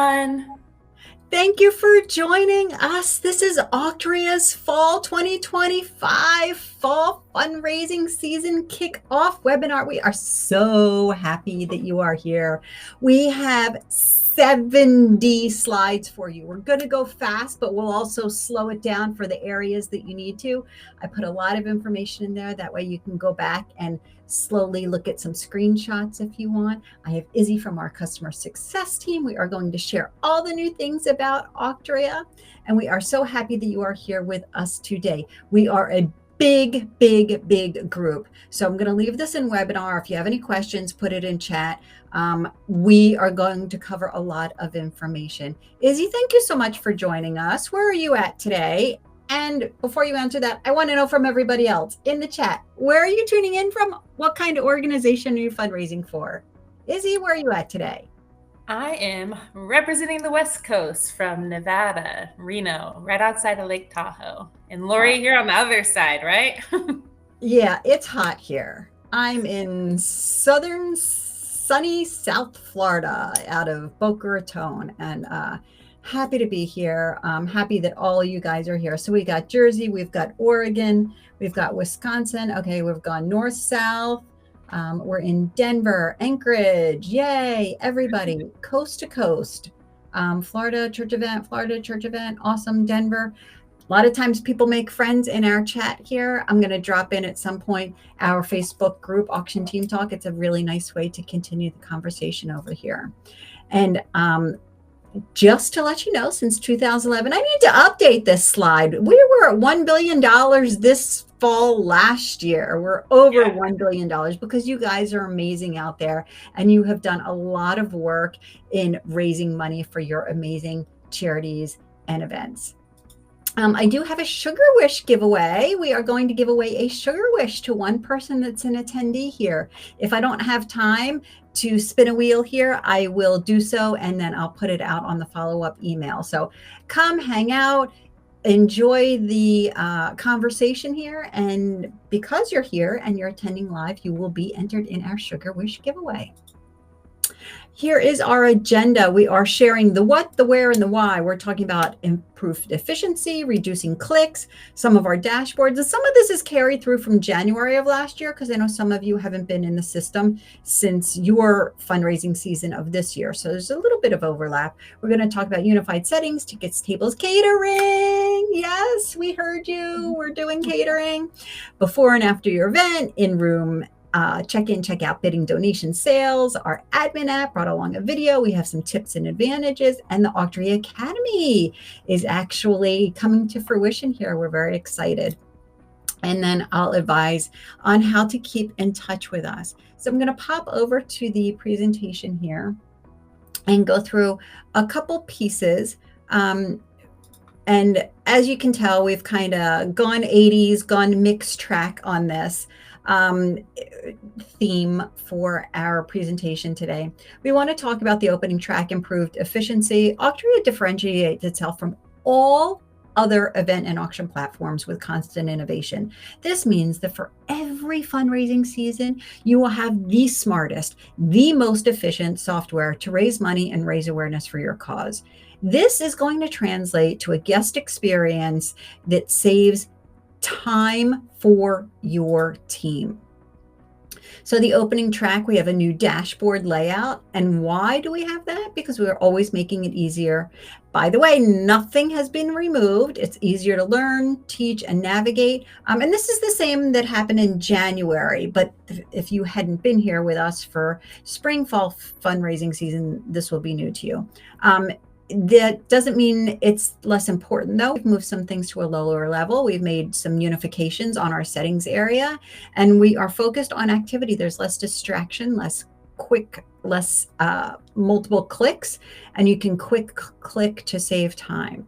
everyone. Thank you for joining us. This is Auctria's Fall 2025 Fall Fundraising Season Kickoff webinar. We are so happy that you are here. We have 70 slides for you. We're going to go fast, but we'll also slow it down for the areas that you need to. I put a lot of information in there. That way you can go back and slowly look at some screenshots if you want. I have Izzy from our customer success team. We are going to share all the new things about Auctria, and we are so happy that you are here with us today. We are a big group. So I'm going to leave this in webinar. If you have any questions, put it in chat. We are going to cover a lot of information. Izzy, thank you so much for joining us. Where are you at today? And before you answer that, I want to know from everybody else in the chat, where are you tuning in from? What kind of organization are you fundraising for? Izzy, where are you at today? I am representing the West Coast from Nevada, Reno, right outside of Lake Tahoe. And Lori, you're on the other side, right? Yeah, it's hot here. I'm in southern sunny South Florida out of Boca Raton, and happy to be here. I'm happy that all of you guys are here. So we got Jersey, we've got Oregon, we've got Wisconsin. Okay, we've gone north, south. We're in Denver, Anchorage. Yay, everybody, coast to coast. Florida church event, awesome. Denver. A lot of times people make friends in our chat here. I'm going to drop in at some point our Facebook group, Auction Team Talk. It's a really nice way to continue the conversation over here. And just to let you know, since 2011, I need to update this slide. We were at $1 billion this fall last year. We're over $1 billion because you guys are amazing out there, and you have done a lot of work in raising money for your amazing charities and events. I do have a Sugar Wish giveaway. We are going to give away a Sugar Wish to one person that's an attendee here. If I don't have time to spin a wheel here, I will do so, and then I'll put it out on the follow-up email. So come hang out, enjoy the conversation here, and because you're here and you're attending live, you will be entered in our Sugar Wish giveaway. Here is our agenda. We are sharing the what, the where, and the why. We're talking about improved efficiency, reducing clicks, some of our dashboards. And some of this is carried through from January of last year, because I know some of you haven't been in the system since your fundraising season of this year. So there's a little bit of overlap. We're going to talk about unified settings, tickets, tables, catering. Yes, we heard you. We're doing catering. Before and after your event, in-room check-in, check-out, bidding, donation, sales. Our admin app brought along a video. We have some tips and advantages, and the Auctria Academy is actually coming to fruition here. We're very excited. And then I'll advise on how to keep in touch with us. So I'm going to pop over to the presentation here and go through a couple pieces. And as you can tell, we've kind of gone 80s, gone mixed track on this theme for our presentation today. We want to talk about the opening track, improved efficiency. Auctria differentiates itself from all other event and auction platforms with constant innovation. This means that for every fundraising season, you will have the smartest, the most efficient software to raise money and raise awareness for your cause. This is going to translate to a guest experience that saves time for your team. So the opening track, we have a new dashboard layout. And why do we have that? Because we are always making it easier. By the way, nothing has been removed. It's easier to learn, teach, and navigate. And this is the same that happened in January. But if you hadn't been here with us for spring, fall fundraising season, this will be new to you. That doesn't mean it's less important, though. We've moved some things to a lower level. We've made some unifications on our settings area, and we are focused on activity. There's less distraction, less multiple clicks, and you can quick click to save time.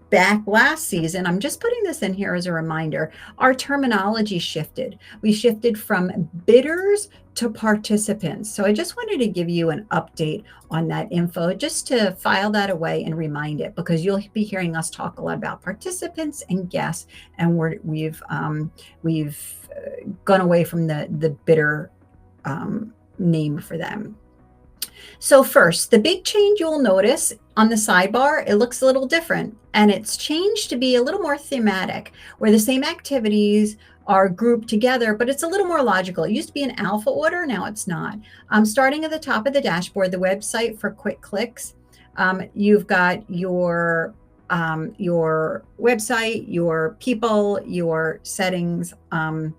Back last season, I'm just putting this in here as a reminder, our terminology shifted. We shifted from bidders to participants. So I just wanted to give you an update on that info, just to file that away and remind it, because you'll be hearing us talk a lot about participants and guests, and we've gone away from the bidder name for them. So first, the big change you'll notice on the sidebar, it looks a little different, and it's changed to be a little more thematic, where the same activities are grouped together, but it's a little more logical. It used to be in alpha order, now it's not. Starting at the top of the dashboard, the website for quick clicks, you've got your website, your people, your settings, and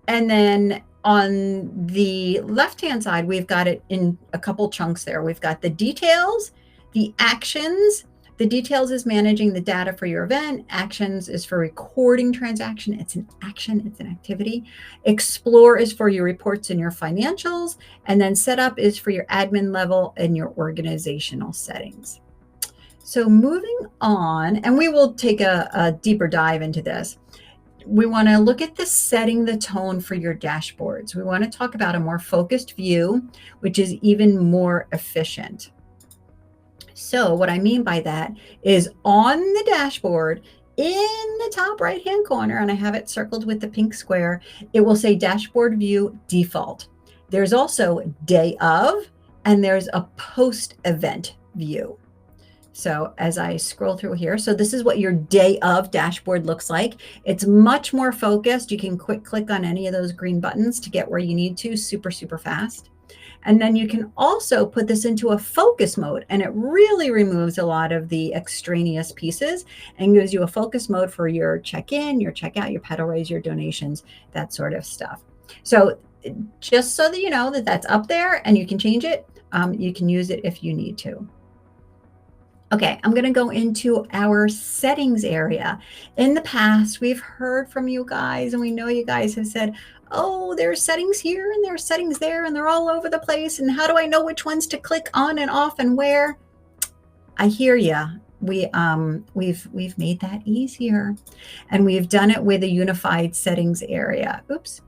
then on the left-hand side, we've got it in a couple chunks there. We've got the details, the actions. The details is managing the data for your event. Actions is for recording transaction. It's an action, it's an activity. Explore is for your reports and your financials. And then setup is for your admin level and your organizational settings. So moving on, and we will take a deeper dive into this. We want to look at the setting the tone for your dashboards. We want to talk about a more focused view, which is even more efficient. So what I mean by that is on the dashboard, in the top right-hand corner, and I have it circled with the pink square, it will say dashboard view default. There's also day of, and there's a post-event view. So as I scroll through here, so this is what your day of dashboard looks like. It's much more focused. You can quick click on any of those green buttons to get where you need to super, super fast. And then you can also put this into a focus mode, and it really removes a lot of the extraneous pieces and gives you a focus mode for your check-in, your checkout, your pedal raise, your donations, that sort of stuff. So just so that you know that that's up there and you can change it, you can use it if you need to. Okay, I'm going to go into our settings area. In the past, we've heard from you guys, and we know you guys have said, oh, there's settings here and there's settings there, and they're all over the place. And how do I know which ones to click on and off and where? I hear you. We've made that easier, and we've done it with a unified settings area. Oops,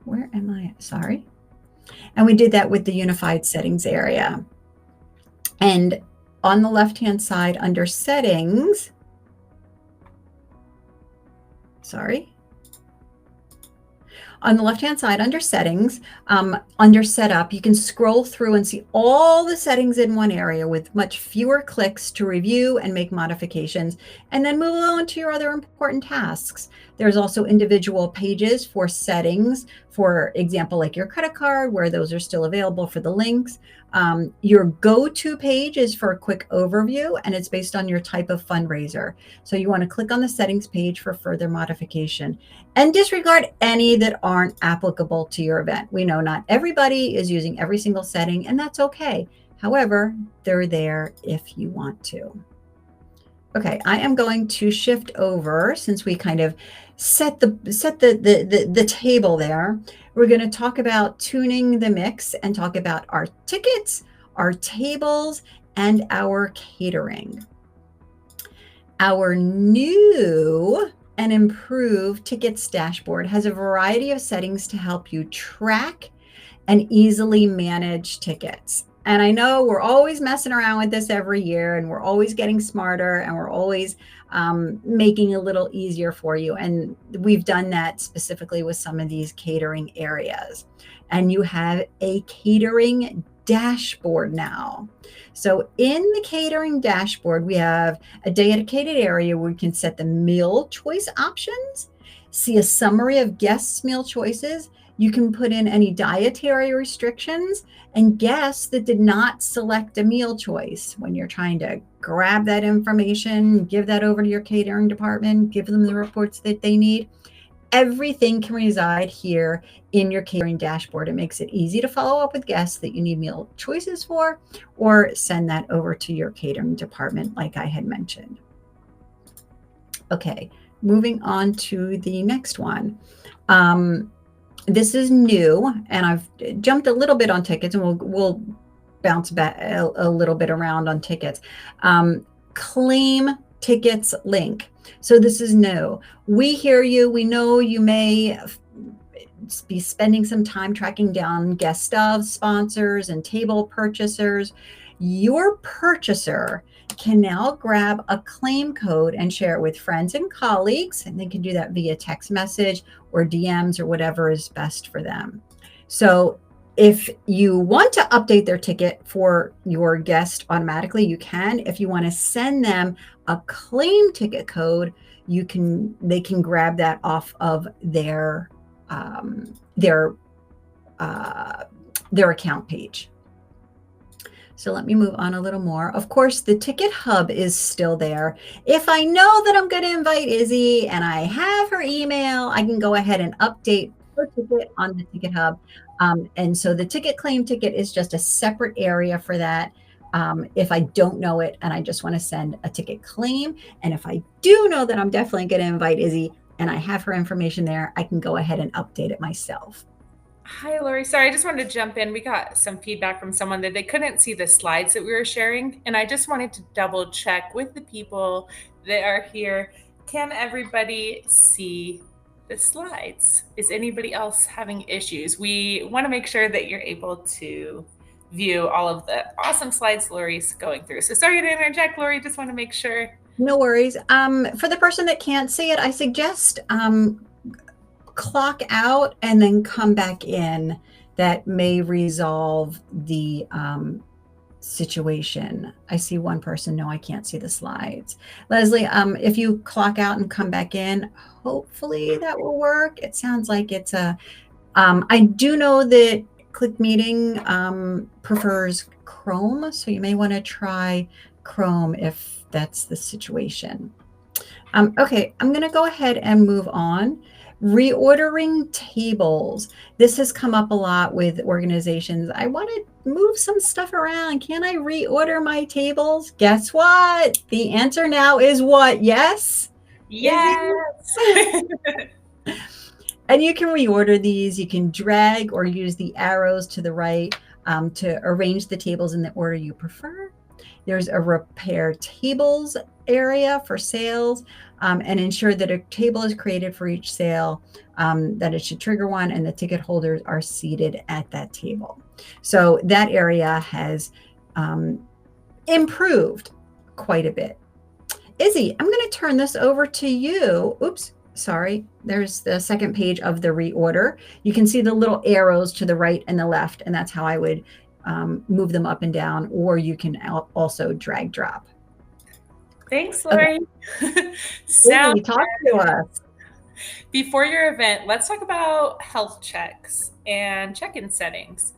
where am I? Sorry. And we did that with the unified settings area. And on the left-hand side under settings, on the left-hand side under settings, under setup, you can scroll through and see all the settings in one area with much fewer clicks to review and make modifications, and then move on to your other important tasks. There's also individual pages for settings, for example, like your credit card, where those are still available for the links. Your go-to page is for a quick overview, and it's based on your type of fundraiser. So you want to click on the settings page for further modification, and disregard any that aren't applicable to your event. We know not everybody is using every single setting, and that's okay. However, they're there if you want to. Okay, I am going to shift over, since we kind of set the table there. We're going to talk about tuning the mix and talk about our tickets, our tables, and our catering. Our new and improved tickets dashboard has a variety of settings to help you track and easily manage tickets. And I know we're always messing around with this every year, and we're always getting smarter, and we're always making it a little easier for you. And we've done that specifically with some of these catering areas. And you have a catering dashboard now. So in the catering dashboard, we have a dedicated area where we can set the meal choice options, see a summary of guests' meal choices. You can put in any dietary restrictions, and guests that did not select a meal choice. When you're trying to grab that information, give that over to your catering department, give them the reports that they need, everything can reside here in your catering dashboard. It makes it easy to follow up with guests that you need meal choices for, or send that over to your catering department like I had mentioned. Okay, moving on to the next one. This is new, and I've jumped a little bit on tickets, and we'll bounce back a little bit around on tickets. Claim tickets link. So this is new. We hear you. We know you may be spending some time tracking down guest of, sponsors, and table purchasers. Your purchaser can now grab a claim code and share it with friends and colleagues, and they can do that via text message or DMs or whatever is best for them. So If you want to update their ticket for your guest automatically, you can. If you want to send them a claim ticket code, they can grab that off of um, their their account page. So let me move on a little more. Of course, the ticket hub is still there. If I know that I'm going to invite Izzy and I have her email, I can go ahead and update her ticket on the ticket hub. And so the ticket claim ticket is just a separate area for that. If I don't know it and I just want to send a ticket claim, and if I do know that I'm definitely going to invite Izzy and I have her information there, I can go ahead and update it myself. Hi, Lori. Sorry, I just wanted to jump in. We got some feedback from someone that they couldn't see the slides that we were sharing. And I just wanted to double check with the people that are here. Can everybody see the slides? Is anybody else having issues? We want to make sure that you're able to view all of the awesome slides Lori's going through. So sorry to interject, Lori. Just want to make sure. No worries. For the person that can't see it, I suggest clock out and then come back in. That may resolve the situation. I see one person. No, I can't see the slides. Leslie, if you clock out and come back in, hopefully that will work. It sounds like it's I do know that Click Meeting prefers Chrome, so you may want to try Chrome if that's the situation. Okay, I'm going to go ahead and move on. Reordering tables. This has come up a lot with organizations. I want to move some stuff around. Can I reorder my tables? Guess what? The answer now is what? Yes? Yes. And you can reorder these. You can drag or use the arrows to the right to arrange the tables in the order you prefer. There's a repair tables area for sales, and ensure that a table is created for each sale, that it should trigger one, and the ticket holders are seated at that table. So that area has improved quite a bit. Izzy, I'm going to turn this over to you. Oops, sorry. There's the second page of the reorder. You can see the little arrows to the right and the left, and that's how I would move them up and down, or you can also drag drop. Thanks, Lori. Okay. Izzy, talk to us. Before your event, let's talk about health checks and check-in settings.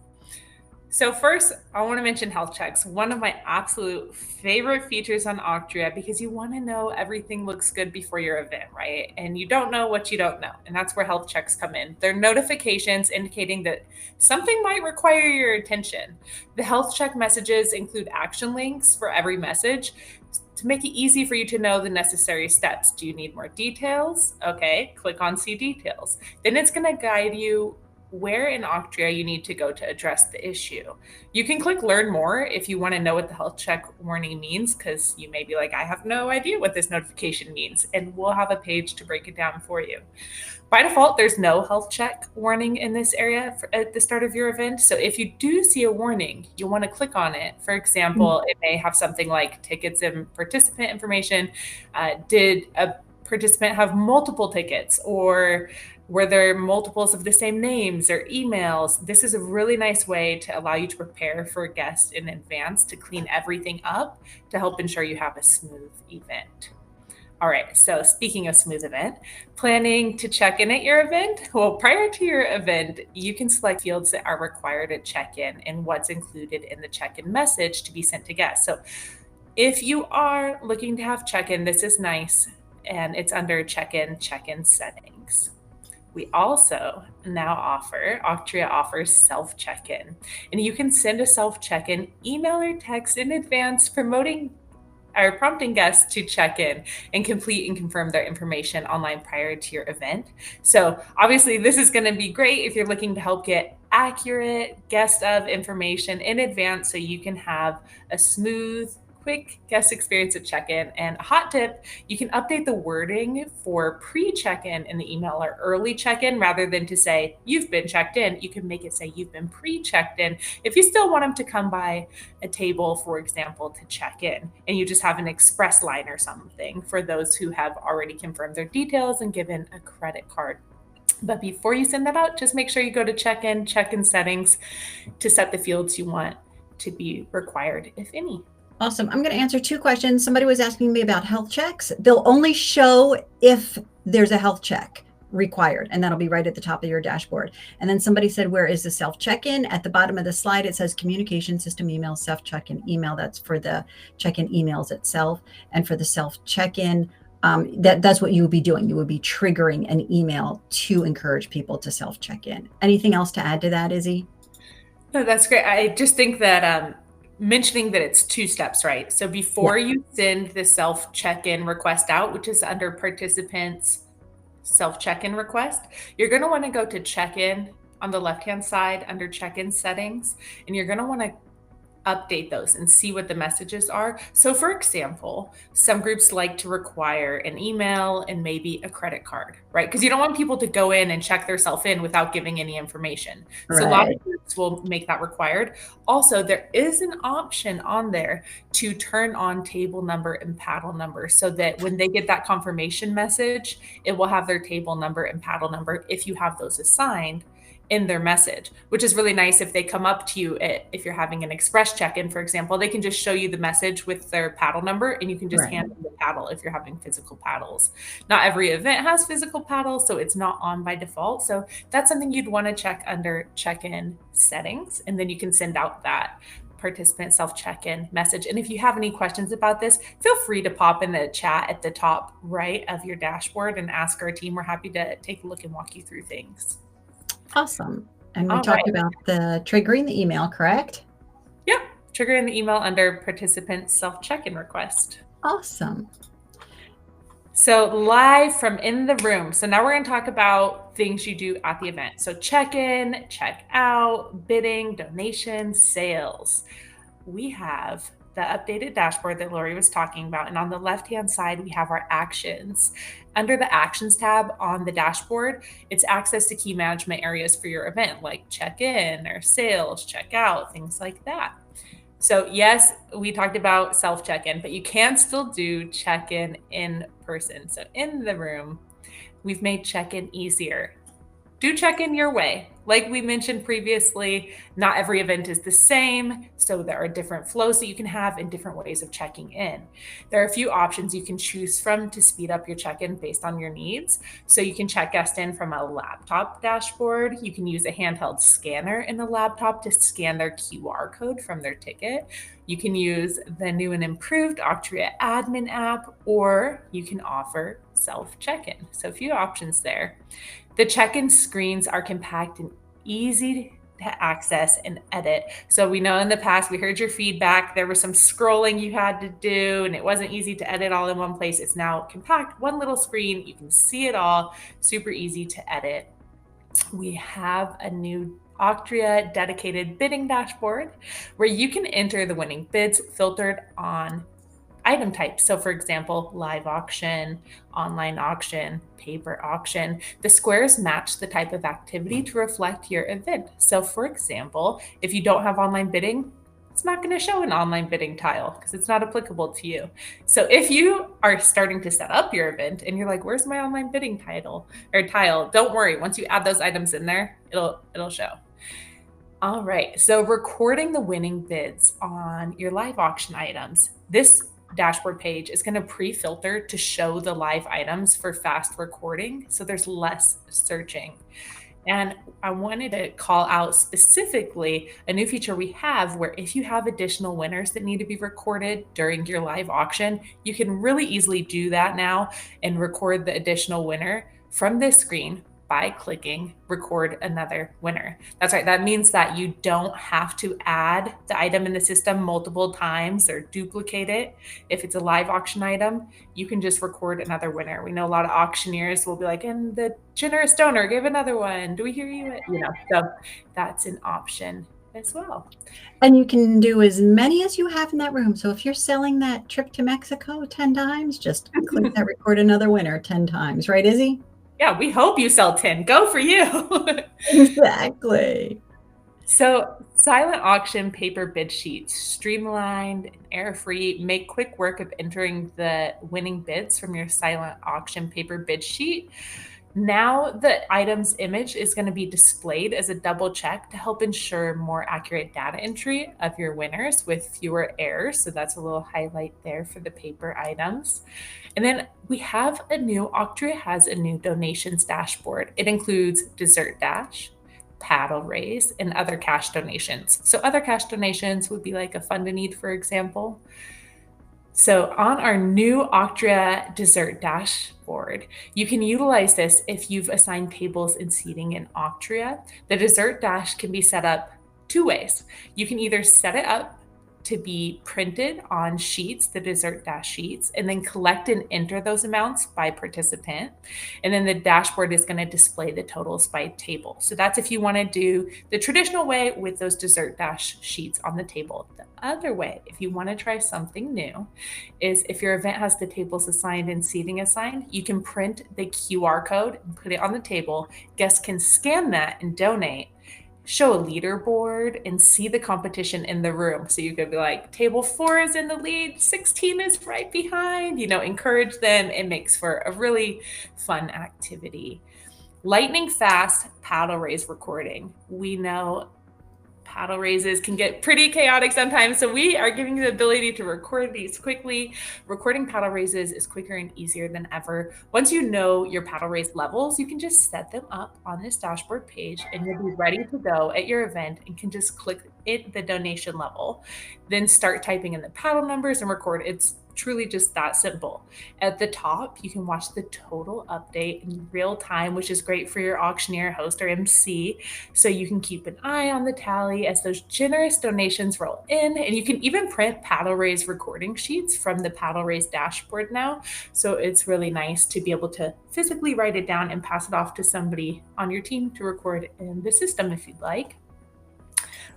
So first, I want to mention health checks, one of my absolute favorite features on Auctria, because you want to know everything looks good before your event, right? And you don't know what you don't know. And that's where health checks come in. They're notifications indicating that something might require your attention. The health check messages include action links for every message to make it easy for you to know the necessary steps. Do you need more details? Okay, click on See Details. Then it's going to guide you where in Auctria you need to go to address the issue. You can click Learn More if you want to know what the health check warning means, because you may be like, I have no idea what this notification means, and we'll have a page to break it down for you. By default, there's no health check warning in this area at the start of your event. So if you do see a warning, you'll want to click on it. For example, it may have something like tickets and participant information. Did a participant have multiple tickets, or were there multiples of the same names or emails? This is a really nice way to allow you to prepare for guests in advance, to clean everything up, to help ensure you have a smooth event. All right, so speaking of smooth event, planning to check in at your event? Well, prior to your event, you can select fields that are required to check in and what's included in the check-in message to be sent to guests. So if you are looking to have check-in, this is nice, and it's under check-in settings. We also now Auctria offers self check-in, and you can send a self check-in email or text in advance prompting guests to check in and complete and confirm their information online prior to your event. So obviously this is going to be great if you're looking to help get accurate guest of information in advance so you can have a smooth, quick guest experience at check-in. And a hot tip, you can update the wording for pre-check-in in the email or early check-in. Rather than to say you've been checked in, you can make it say you've been pre-checked in if you still want them to come by a table, for example, to check in, and you just have an express line or something for those who have already confirmed their details and given a credit card But before you send that out, just make sure you go to check-in settings to set the fields you want to be required, if any. Awesome. I'm going to answer two questions. Somebody was asking me about health checks. They'll only show if there's a health check required, and that'll be right at the top of your dashboard. And then somebody said, where is the self check-in? At the bottom of the slide, it says communication system email, self check-in email. That's for the check-in emails itself. And for the self check-in, that's what you would be doing. You would be triggering an email to encourage people to self check-in. Anything else to add to that, Izzy? No, that's great. I just think that mentioning that it's two steps, right? So before you send the self check-in request out, which is under participants self check-in request, you're going to want to go to check-in on the left-hand side under check-in settings, and you're going to want to update those and see what the messages are. So for example, some groups like to require an email and maybe a credit card, right? Because you don't want people to go in and check themselves in without giving any information. So a lot Right. of groups will make that required. Also, there is an option on there to turn on table number and paddle number so that when they get that confirmation message, it will have their table number and paddle number if you have those assigned in their message, which is really nice if they come up to you if you're having an express check-in, for example, they can just show you the message with their paddle number and you can just Right. hand them the paddle if you're having physical paddles. Not every event has physical paddles, so it's not on by default. So that's something you'd want to check under check-in settings, and then you can send out that participant self check-in message. And if you have any questions about this, feel free to pop in the chat at the top right of your dashboard and ask our team. We're happy to take a look and walk you through things. Awesome. And we All talked right. about the triggering the email, correct? Yep. Triggering the email under participant self check-in request. Awesome. So live from in the room. So now we're going to talk about things you do at the event. So check-in, check out, bidding, donations, sales. We have the updated dashboard that Lori was talking about. And on the left-hand side, we have our actions. Under the actions tab on the dashboard, it's access to key management areas for your event, like check-in or sales, check out, things like that. So yes, we talked about self check-in, but you can still do check-in in person. So in the room, we've made check-in easier. Do check-in your way. Like we mentioned previously, not every event is the same. So there are different flows that you can have and different ways of checking in. There are a few options you can choose from to speed up your check-in based on your needs. So you can check guest in from a laptop dashboard. You can use a handheld scanner in the laptop to scan their QR code from their ticket. You can use the new and improved Auctria admin app, or you can offer self check-in. So a few options there. The check-in screens are compact and easy to access and edit. So we know in the past, we heard your feedback, there was some scrolling you had to do and it wasn't easy to edit all in one place. It's now compact, one little screen, you can see it all, super easy to edit. We have a new Auctria dedicated bidding dashboard where you can enter the winning bids filtered on item types. So for example, live auction, online auction, paper auction. The squares match the type of activity to reflect your event. So for example, if you don't have online bidding, it's not going to show an online bidding tile because it's not applicable to you. So if you are starting to set up your event and you're like, where's my online bidding tile, don't worry. Once you add those items in there, it'll show. All right. So recording the winning bids on your live auction items. This dashboard page is going to pre-filter to show the live items for fast recording. So there's less searching. And I wanted to call out specifically a new feature we have where if you have additional winners that need to be recorded during your live auction, you can really easily do that now and record the additional winner from this screen by clicking record another winner. That's right. That means that you don't have to add the item in the system multiple times or duplicate it. If it's a live auction item, you can just record another winner. We know a lot of auctioneers will be like, and the generous donor, give another one. Do we hear you? So that's an option as well. And you can do as many as you have in that room. So if you're selling that trip to Mexico 10 times, just click that record another winner 10 times. Right, Izzy? Yeah, we hope you sell 10. Go for you. Exactly. So silent auction paper bid sheets, streamlined and error-free, make quick work of entering the winning bids from your silent auction paper bid sheet. Now the item's image is going to be displayed as a double check to help ensure more accurate data entry of your winners with fewer errors. So that's a little highlight there for the paper items. And then Auctria has a new donations dashboard. It includes dessert dash, paddle raise, and other cash donations. So other cash donations would be like a fund a need, for example. So on our new Auctria dessert dashboard, you can utilize this if you've assigned tables and seating in Auctria. The dessert dash can be set up two ways. You can either set it up to be printed on sheets, the dessert dash sheets, and then collect and enter those amounts by participant. And then the dashboard is going to display the totals by table. So that's if you want to do the traditional way with those dessert dash sheets on the table. The other way, if you want to try something new, is if your event has the tables assigned and seating assigned, you can print the QR code and put it on the table. Guests can scan that and donate, show a leaderboard, and see the competition in the room. So you could be like, table 4 is in the lead, 16 is right behind, encourage them. It makes for a really fun activity. Lightning fast paddle raise recording. We know paddle raises can get pretty chaotic sometimes. So we are giving you the ability to record these quickly. Recording paddle raises is quicker and easier than ever. Once you know your paddle raise levels, you can just set them up on this dashboard page and you'll be ready to go at your event and can just click the donation level, then start typing in the paddle numbers and record. It's truly just that simple. At the top, you can watch the total update in real time, which is great for your auctioneer, host, or MC. So you can keep an eye on the tally as those generous donations roll in. And you can even print paddle raise recording sheets from the paddle raise dashboard now. So it's really nice to be able to physically write it down and pass it off to somebody on your team to record in the system if you'd like.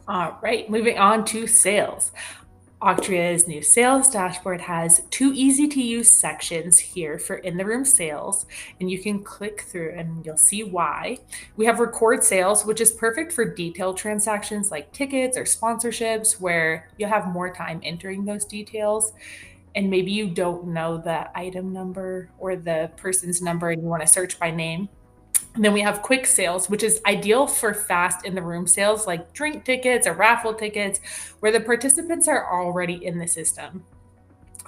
All right, moving on to sales. Auctria's new sales dashboard has 2 easy-to-use sections here for in-the-room sales, and you can click through and you'll see why. We have record sales, which is perfect for detailed transactions like tickets or sponsorships, where you'll have more time entering those details. And maybe you don't know the item number or the person's number and you want to search by name. And then we have quick sales, which is ideal for fast in the room sales like drink tickets or raffle tickets, where the participants are already in the system.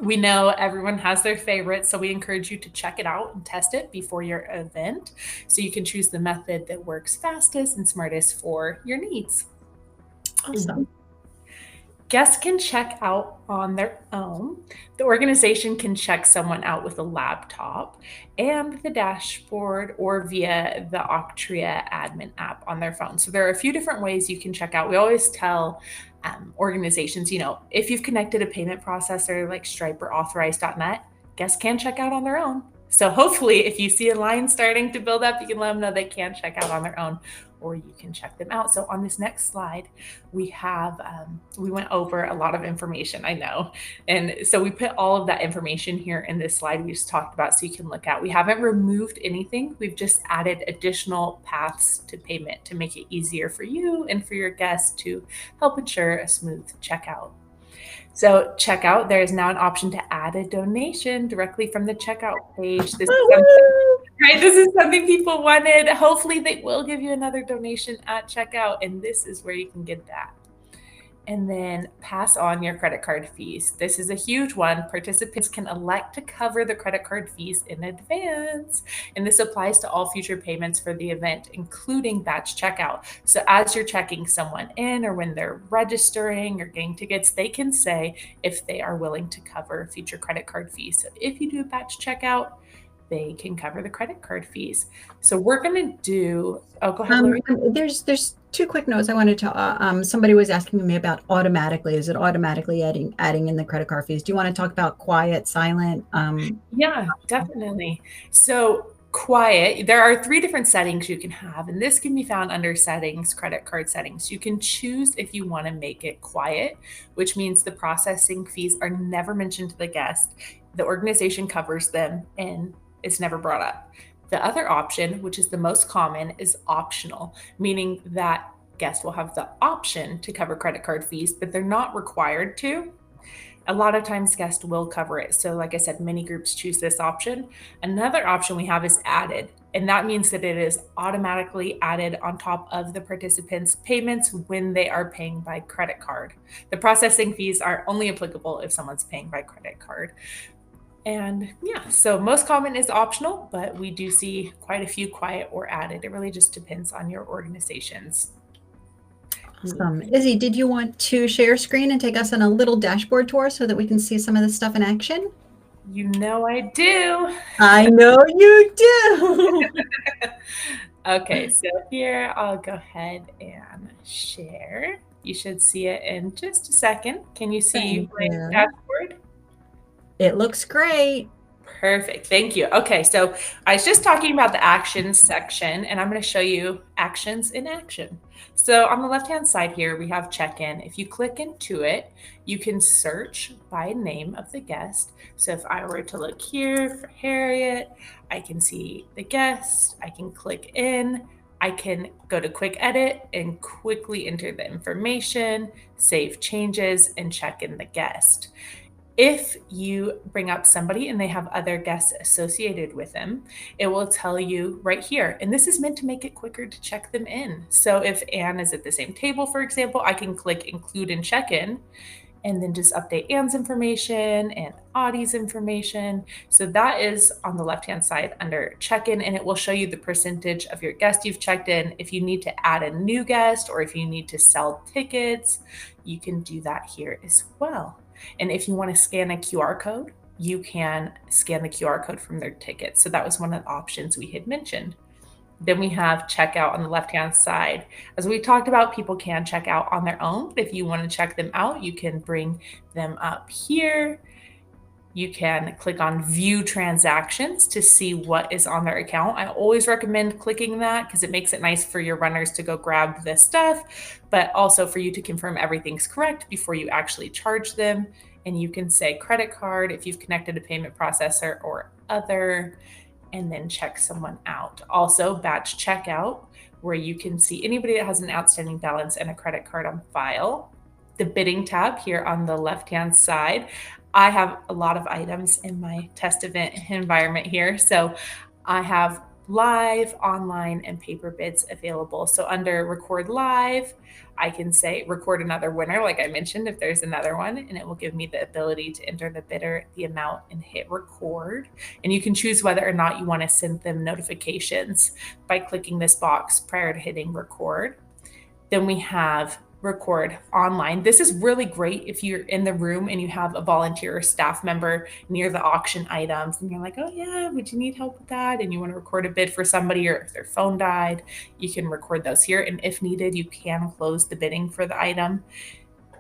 We know everyone has their favorites, so we encourage you to check it out and test it before your event so you can choose the method that works fastest and smartest for your needs. Awesome. Guests can check out on their own. The organization can check someone out with a laptop and the dashboard or via the Auctria admin app on their phone. So there are a few different ways you can check out. We always tell organizations, if you've connected a payment processor like Stripe or Authorize.net, guests can check out on their own. So hopefully if you see a line starting to build up, you can let them know they can check out on their own, or you can check them out. So on this next slide, we went over a lot of information, I know. And so we put all of that information here in this slide we just talked about so you can look at. We haven't removed anything. We've just added additional paths to payment to make it easier for you and for your guests to help ensure a smooth checkout. So checkout, there is now an option to add a donation directly from the checkout page. This is something people wanted. Hopefully they will give you another donation at checkout, and this is where you can get that. And then pass on your credit card fees. This is a huge one. Participants can elect to cover the credit card fees in advance. And this applies to all future payments for the event, including batch checkout. So as you're checking someone in or when they're registering or getting tickets, they can say if they are willing to cover future credit card fees. So if you do a batch checkout, they can cover the credit card fees. So we're going to do, go ahead, Lori. There's 2 quick notes I wanted to, somebody was asking me about automatically. Is it automatically adding in the credit card fees? Do you want to talk about quiet, silent? Yeah, definitely. So quiet, there are 3 different settings you can have, and this can be found under settings, credit card settings. You can choose if you want to make it quiet, which means the processing fees are never mentioned to the guest. The organization covers them and it's never brought up. The other option, which is the most common, is optional, meaning that guests will have the option to cover credit card fees, but they're not required to. A lot of times guests will cover it. So like I said, many groups choose this option. Another option we have is added. And that means that it is automatically added on top of the participants' payments when they are paying by credit card. The processing fees are only applicable if someone's paying by credit card. And yeah, so most common is optional, but we do see quite a few quiet or added. It really just depends on your organizations. Awesome. Izzy, did you want to share screen and take us on a little dashboard tour so that we can see some of this stuff in action? You know I do. I know you do. Okay, so here I'll go ahead and share. You should see it in just a second. Can you see my dashboard? It looks great. Perfect. Thank you. Okay, so I was just talking about the actions section, and I'm going to show you actions in action. So on the left-hand side here, we have check-in. If you click into it, you can search by name of the guest. So if I were to look here for Harriet, I can see the guest. I can click in. I can go to quick edit and quickly enter the information, save changes, and check in the guest. If you bring up somebody and they have other guests associated with them, it will tell you right here. And this is meant to make it quicker to check them in. So if Anne is at the same table, for example, I can click include and check in and then just update Anne's information and Audie's information. So that is on the left-hand side under check-in, and it will show you the percentage of your guests you've checked in. If you need to add a new guest or if you need to sell tickets, you can do that here as well. And if you want to scan a QR code, you can scan the QR code from their ticket. So that was one of the options we had mentioned. Then we have checkout on the left-hand side. As we talked about, people can check out on their own. If you want to check them out, you can bring them up here. You can click on view transactions to see what is on their account. I always recommend clicking that because it makes it nice for your runners to go grab this stuff, but also for you to confirm everything's correct before you actually charge them. And you can say credit card if you've connected a payment processor or other, and then check someone out. Also, batch checkout, where you can see anybody that has an outstanding balance and a credit card on file. The bidding tab here on the left-hand side. I have a lot of items in my test event environment here. So I have live, online, and paper bids available. So under record live, I can say record another winner, like I mentioned, if there's another one, and it will give me the ability to enter the bidder, the amount, and hit record. And you can choose whether or not you want to send them notifications by clicking this box prior to hitting record. Then we have record online. This is really great if you're in the room and you have a volunteer or staff member near the auction items and you're like, oh yeah, would you need help with that? And you want to record a bid for somebody, or if their phone died, you can record those here. And if needed, you can close the bidding for the item.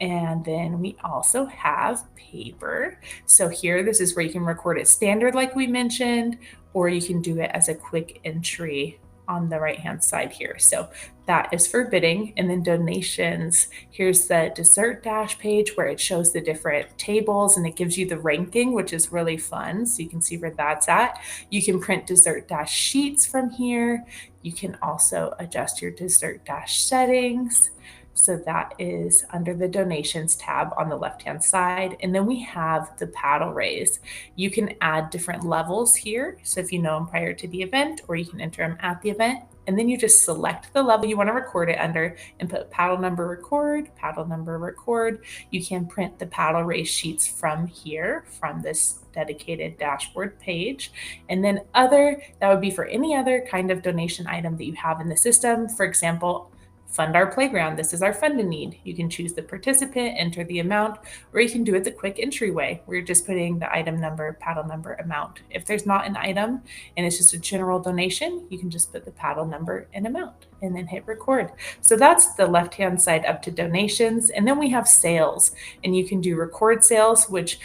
And then we also have paper. So here, this is where you can record it standard like we mentioned, or you can do it as a quick entry on the right-hand side here. So that is for bidding. And then donations, here's the dessert dash page where it shows the different tables and it gives you the ranking, which is really fun. So you can see where that's at. You can print dessert dash sheets from here. You can also adjust your dessert dash settings. So that is under the donations tab on the left-hand side. And then we have the paddle raise. You can add different levels here. So if you know them prior to the event, or you can enter them at the event, and then you just select the level you want to record it under and put paddle number record, paddle number record. You can print the paddle raise sheets from here, from this dedicated dashboard page. And then other, that would be for any other kind of donation item that you have in the system. For example, fund our playground. This is our fund a need. You can choose the participant, enter the amount, or you can do it the quick entry way, where you're just putting the item number, paddle number, amount. If there's not an item and it's just a general donation, you can just put the paddle number and amount and then hit record. So that's the left-hand side up to donations. And then we have sales, and you can do record sales, which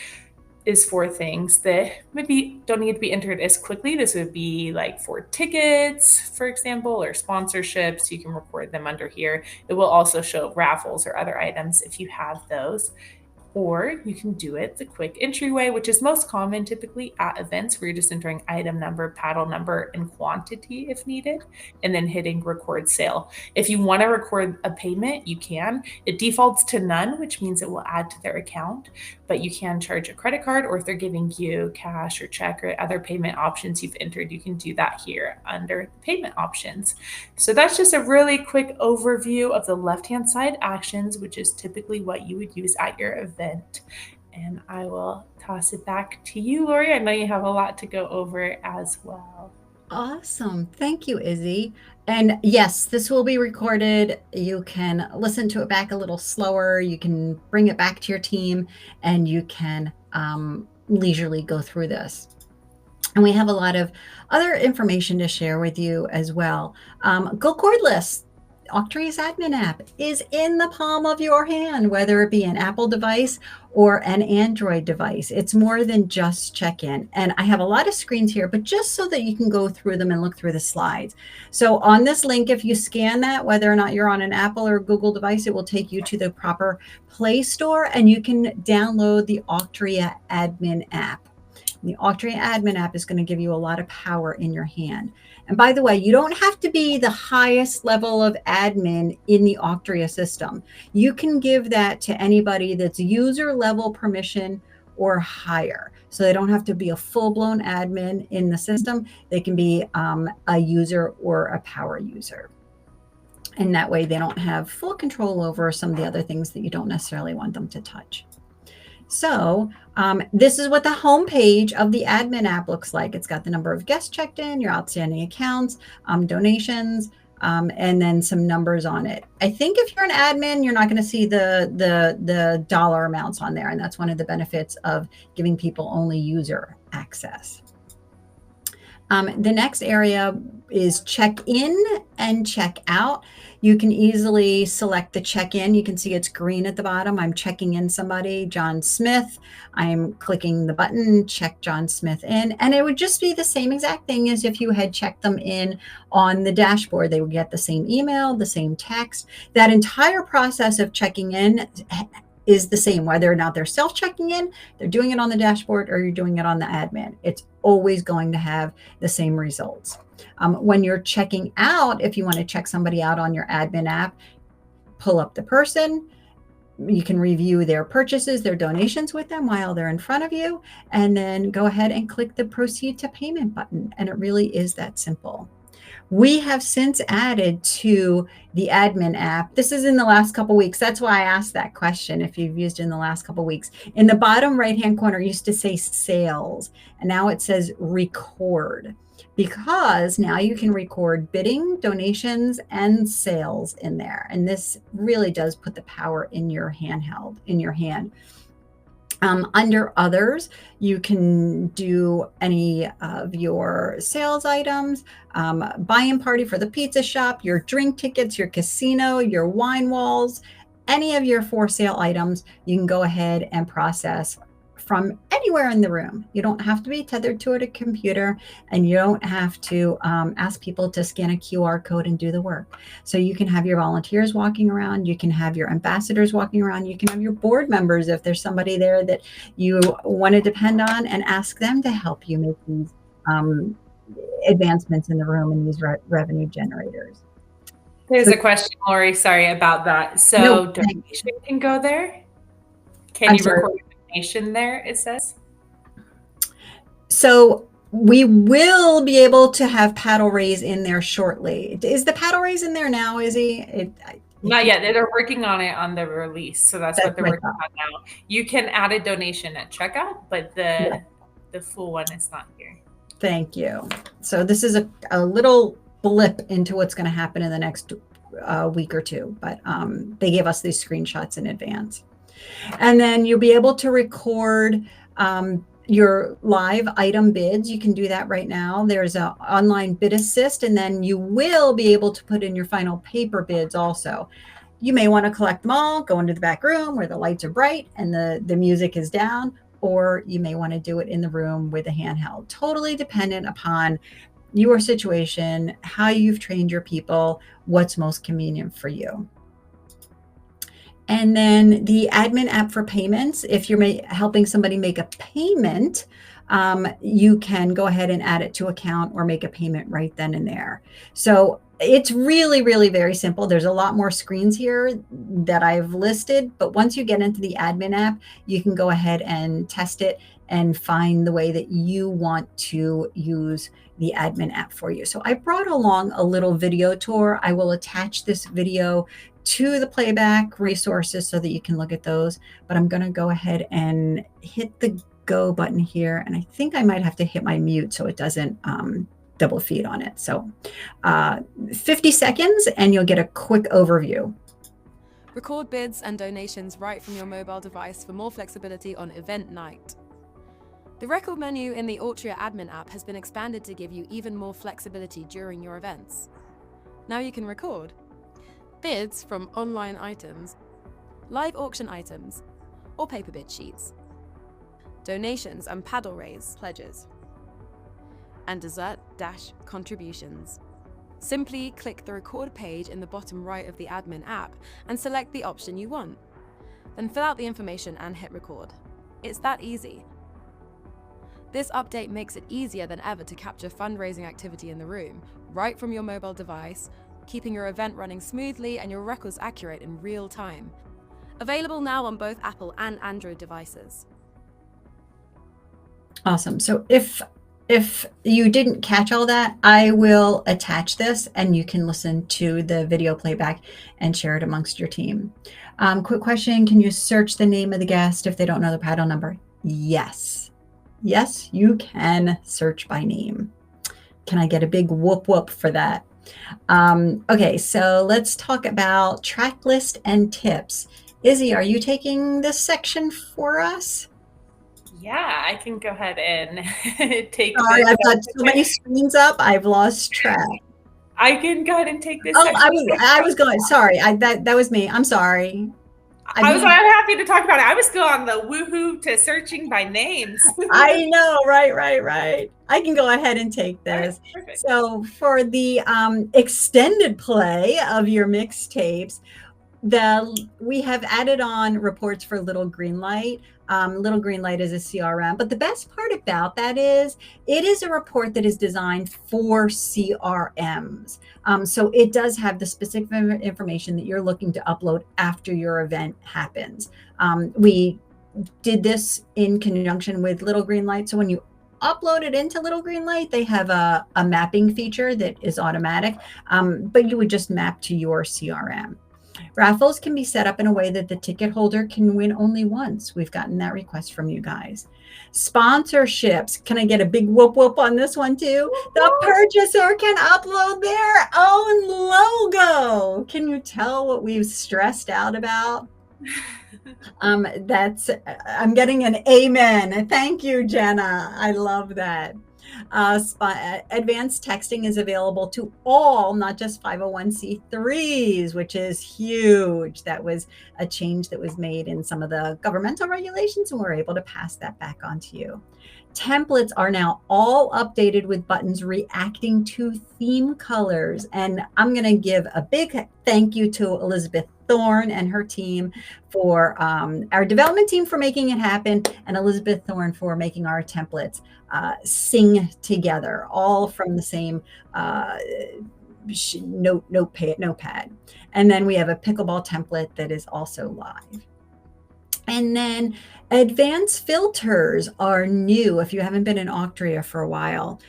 is for things that maybe don't need to be entered as quickly. This would be like for tickets, for example, or sponsorships. You can record them under here. It will also show raffles or other items if you have those. Or you can do it the quick entryway, which is most common typically at events where you're just entering item number, paddle number, and quantity if needed, and then hitting record sale. If you want to record a payment, you can. It defaults to none, which means it will add to their account, but you can charge a credit card, or if they're giving you cash or check or other payment options you've entered, you can do that here under payment options. So that's just a really quick overview of the left-hand side actions, which is typically what you would use at your event. And I will toss it back to you, Lori. I know you have a lot to go over as well. Awesome. Thank you, Izzy. And yes, this will be recorded. You can listen to it back a little slower. You can bring it back to your team, and you can leisurely go through this. And we have a lot of other information to share with you as well. Go Cordless. Auctria's admin app is in the palm of your hand, whether it be an Apple device or an Android device. It's more than just check-in. And I have a lot of screens here, but just so that you can go through them and look through the slides. So on this link, if you scan that, whether or not you're on an Apple or Google device, it will take you to the proper Play Store, and you can download the Auctria admin app. The Auctria admin app is going to give you a lot of power in your hand. And by the way, you don't have to be the highest level of admin in the Auctria system. You can give that to anybody that's user level permission or higher. So they don't have to be a full-blown admin in the system. They can be a user or a power user. And that way they don't have full control over some of the other things that you don't necessarily want them to touch. So this is what the home page of the admin app looks like. It's got the number of guests checked in, your outstanding accounts, donations, and then some numbers on it. I think if you're an admin, you're not going to see the dollar amounts on there. And that's one of the benefits of giving people only user access. The next area is check in and check out. You can easily select the check-in. You can see it's green at the bottom. I'm checking in somebody, John Smith. I'm clicking the button, check John Smith in. And it would just be the same exact thing as if you had checked them in on the dashboard. They would get the same email, the same text. That entire process of checking in is the same, whether or not they're self-checking in, they're doing it on the dashboard, or you're doing it on the admin. It's always going to have the same results. When you're checking out, if you want to check somebody out on your admin app, pull up the person. You can review their purchases, their donations with them while they're in front of you, and then go ahead and click the proceed to payment button. And it really is that simple. We have since added to the admin app. This is in the last couple of weeks. That's why I asked that question, if you've used it in the last couple of weeks. In the bottom right-hand corner, it used to say sales, and now it says record, because now you can record bidding, donations, and sales in there. And this really does put the power in your handheld, in your hand. Under others, you can do any of your sales items, buy-in party for the pizza shop, your drink tickets, your casino, your wine walls, any of your for sale items, you can go ahead and process from anywhere in the room. You don't have to be tethered to a computer, and you don't have to ask people to scan a QR code and do the work. So you can have your volunteers walking around, you can have your ambassadors walking around, you can have your board members if there's somebody there that you want to depend on, and ask them to help you make these advancements in the room and these revenue generators. There's a question, Lori, sorry about that. So donation can go there? Can you record donation there, it says? So we will be able to have paddle raise in there shortly. Is the paddle raise in there now, Izzy? Not yet. They're working on it on the release. So that's what they're working on now. You can add a donation at checkout, but the full one is not here. Thank you. So this is a little blip into what's going to happen in the next week or two, but they gave us these screenshots in advance. And then you'll be able to record your live item bids. You can do that right now. There's an online bid assist, and then you will be able to put in your final paper bids also. You may want to collect them all, go into the back room where the lights are bright and the music is down, or you may want to do it in the room with a handheld. Totally dependent upon your situation, how you've trained your people, what's most convenient for you. And then the admin app for payments, if you're helping somebody make a payment, you can go ahead and add it to account or make a payment right then and there. So it's really, really very simple. There's a lot more screens here that I've listed, but once you get into the admin app, you can go ahead and test it and find the way that you want to use the admin app for you. So I brought along a little video tour. I will attach this video to the playback resources so that you can look at those. But I'm going to go ahead and hit the go button here. And I think I might have to hit my mute so it doesn't double feed on it. So 50 seconds and you'll get a quick overview. Record bids and donations right from your mobile device for more flexibility on event night. The record menu in the Auctria admin app has been expanded to give you even more flexibility during your events. Now you can record bids from online items, live auction items, or paper bid sheets, donations and paddle raise pledges, and dessert dash contributions. Simply click the record page in the bottom right of the admin app and select the option you want. Then fill out the information and hit record. It's that easy. This update makes it easier than ever to capture fundraising activity in the room, right from your mobile device, keeping your event running smoothly and your records accurate in real time. Available now on both Apple and Android devices. Awesome. So if you didn't catch all that, I will attach this and you can listen to the video playback and share it amongst your team. Quick question, can you search the name of the guest if they don't know the paddle number? Yes. Yes, you can search by name. Can I get a big whoop whoop for that? Okay, so let's talk about track list and tips. Izzy, are you taking this section for us? Yeah, I can go ahead and take Sorry, this. I've got so many screens up, I've lost track. I can go ahead and take this. Oh, I was going, sorry, that was me. I'm sorry. I was happy to talk about it. I was still on the woohoo to searching by names. I know, right. I can go ahead and take this. Right, so for the extended play of your mixtapes, we have added on reports for Little Green Light. Little Green Light is a CRM, but the best part about that is it is a report that is designed for CRMs. So it does have the specific information that you're looking to upload after your event happens. We did this in conjunction with Little Green Light. So when you upload it into Little Green Light, they have a mapping feature that is automatic, but you would just map to your CRM. Raffles can be set up in a way that the ticket holder can win only once. We've gotten that request from you guys. Sponsorships. Can I get a big whoop whoop on this one too? The purchaser can upload their own logo. Can you tell what we've stressed out about? I'm getting an amen. Thank you, Jenna. I love that. Advanced texting is available to all, not just 501c3s, which is huge. That was a change that was made in some of the governmental regulations, and we're able to pass that back on to you. Templates are now all updated with buttons reacting to theme colors. And I'm going to give a big thank you to Elizabeth Thorne and her team for our development team for making it happen, and Elizabeth Thorne for making our templates sing together, all from the same notepad. And then we have a pickleball template that is also live. And then advanced filters are new if you haven't been in Auctria for a while.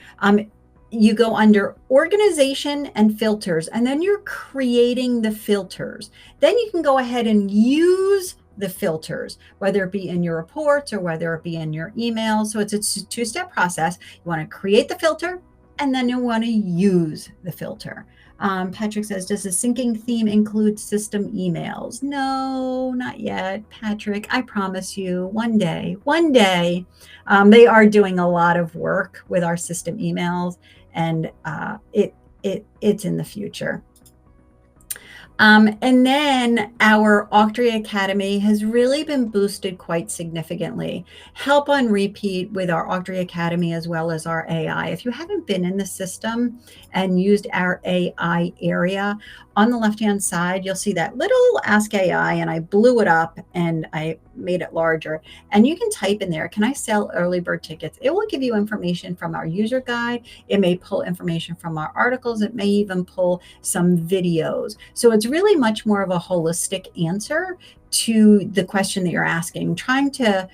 You go under organization and filters, and then you're creating the filters. Then you can go ahead and use the filters, whether it be in your reports or whether it be in your emails. So it's a two-step process. You want to create the filter, and then you want to use the filter. Patrick says, does the syncing theme include system emails? No, not yet, Patrick. I promise you, one day. They are doing a lot of work with our system emails, and it's in the future. And then our Auctria Academy has really been boosted quite significantly. Help on repeat with our Auctria Academy as well as our AI. If you haven't been in the system and used our AI area, on the left-hand side, you'll see that little Ask AI, and I blew it up and I made it larger. And you can type in there, can I sell early bird tickets? It will give you information from our user guide. It may pull information from our articles. It may even pull some videos. So it's really much more of a holistic answer to the question that you're asking, trying to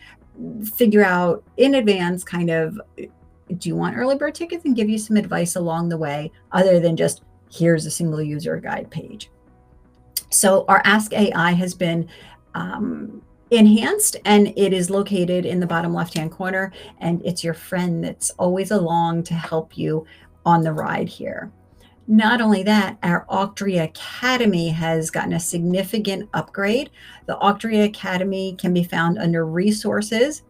figure out in advance kind of, do you want early bird tickets, and give you some advice along the way other than just here's a single user guide page. So our Ask AI has been enhanced, and it is located in the bottom left-hand corner, and it's your friend that's always along to help you on the ride here. Not only that, our Auctria Academy has gotten a significant upgrade. The Auctria Academy can be found under resources.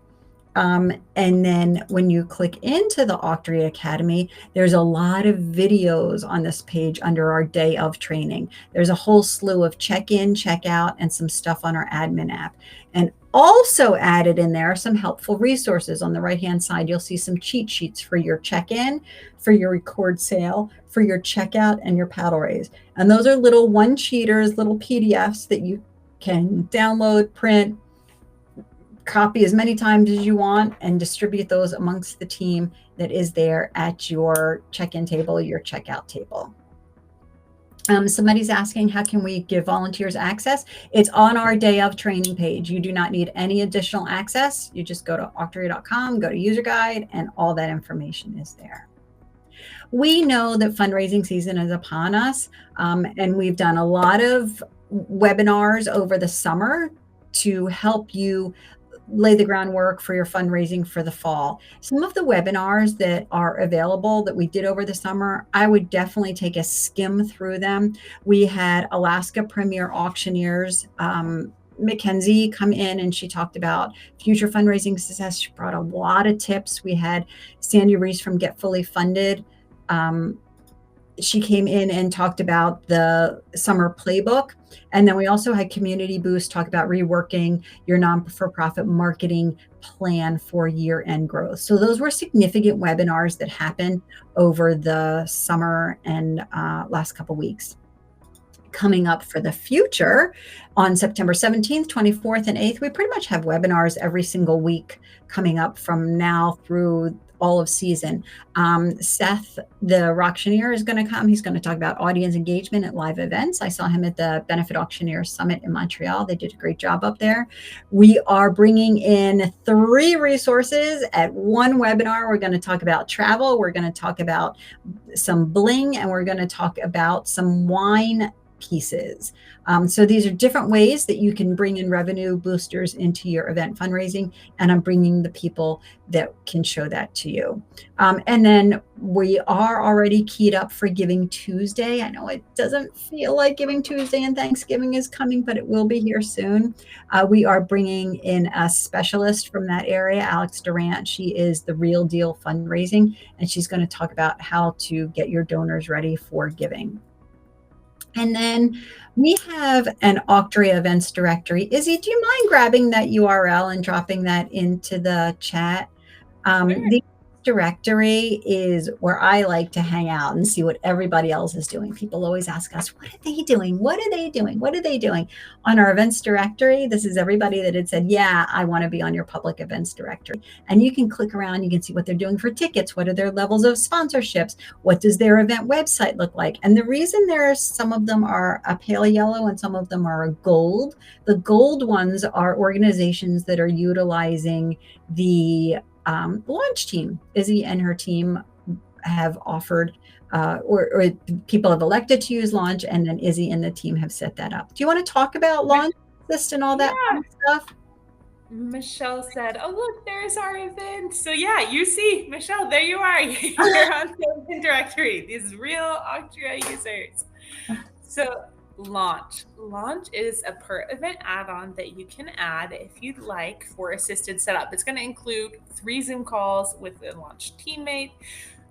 And then when you click into the Auctria Academy, there's a lot of videos on this page under our day of training. There's a whole slew of check-in, check-out, and some stuff on our admin app. And also added in there are some helpful resources. On the right-hand side, you'll see some cheat sheets for your check-in, for your record sale, for your checkout, and your paddle raise. And those are little one-sheeters, little PDFs that you can download, print, copy as many times as you want, and distribute those amongst the team that is there at your check-in table, your checkout table. Somebody's asking, how can we give volunteers access? It's on our day of training page. You do not need any additional access. You just go to auctria.com, go to user guide, and all that information is there. We know that fundraising season is upon us, and we've done a lot of webinars over the summer to help you lay the groundwork for your fundraising for the fall. Some of the webinars that are available that we did over the summer, I would definitely take a skim through them. We had Alaska Premier Auctioneers, Mackenzie, come in, and she talked about future fundraising success. She brought a lot of tips. We had Sandy Reese from Get Fully Funded. She came in and talked about the summer playbook. And then we also had Community Boost talk about reworking your non-for-profit marketing plan for year-end growth. So those were significant webinars that happened over the summer and last couple weeks. Coming up for the future on September 17th, 24th, and 8th, we pretty much have webinars every single week coming up from now through all of season. Seth, the auctioneer, is going to come. He's going to talk about audience engagement at live events. I saw him at the Benefit Auctioneer Summit in Montreal. They did a great job up there. We are bringing in 3 resources at one webinar. We're going to talk about travel. We're going to talk about some bling, and we're going to talk about some wine pieces. So these are different ways that you can bring in revenue boosters into your event fundraising, and I'm bringing the people that can show that to you. And then we are already keyed up for Giving Tuesday. I know it doesn't feel like Giving Tuesday and Thanksgiving is coming, but it will be here soon. We are bringing in a specialist from that area, Alex Durant. She is the Real Deal Fundraising, and she's going to talk about how to get your donors ready for giving. And then we have an Auctria events directory. Izzy, do you mind grabbing that URL and dropping that into the chat? Sure. The directory is where I like to hang out and see what everybody else is doing. People always ask us, what are they doing? What are they doing? What are they doing? On our events directory, this is everybody that had said, yeah, I want to be on your public events directory. And you can click around, you can see what they're doing for tickets. What are their levels of sponsorships? What does their event website look like? And the reason some of them are a pale yellow and some of them are a gold, the gold ones are organizations that are utilizing the launch team. Izzy and her team have offered, or people have elected to use launch, and then Izzy and the team have set that up. Do you want to talk about launch list and all that fun stuff? Michelle said, oh, look, there's our event. So yeah, you see, Michelle, there you are. You're on the event directory. These real Auctria users. So Launch is a per event add-on that you can add if you'd like for assisted setup. It's going to include 3 Zoom calls with a launch teammate,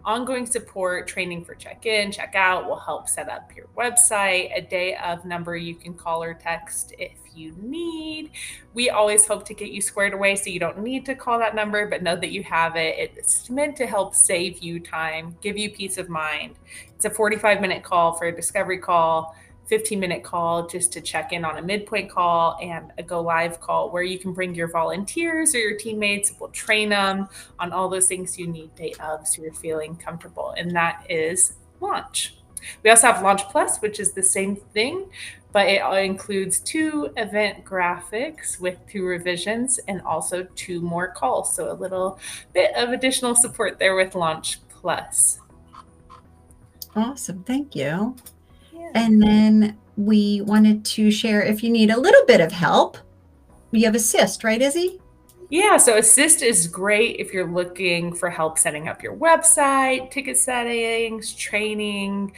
ongoing support, training for check-in, check-out. We'll help set up your website, a day of number you can call or text if you need. We always hope to get you squared away so you don't need to call that number, but know that you have it. It's meant to help save you time, give you peace of mind. It's a 45-minute call for a discovery call, 15-minute call just to check in on a midpoint call, and a go live call where you can bring your volunteers or your teammates. We'll train them on all those things you need day of so you're feeling comfortable. And that is Launch. We also have Launch Plus, which is the same thing, but it includes 2 event graphics with 2 revisions and also 2 more calls. So a little bit of additional support there with Launch Plus. Awesome. Thank you. And then we wanted to share, if you need a little bit of help, you have Assist, right, Izzy? Yeah, so Assist is great if you're looking for help setting up your website, ticket settings, training.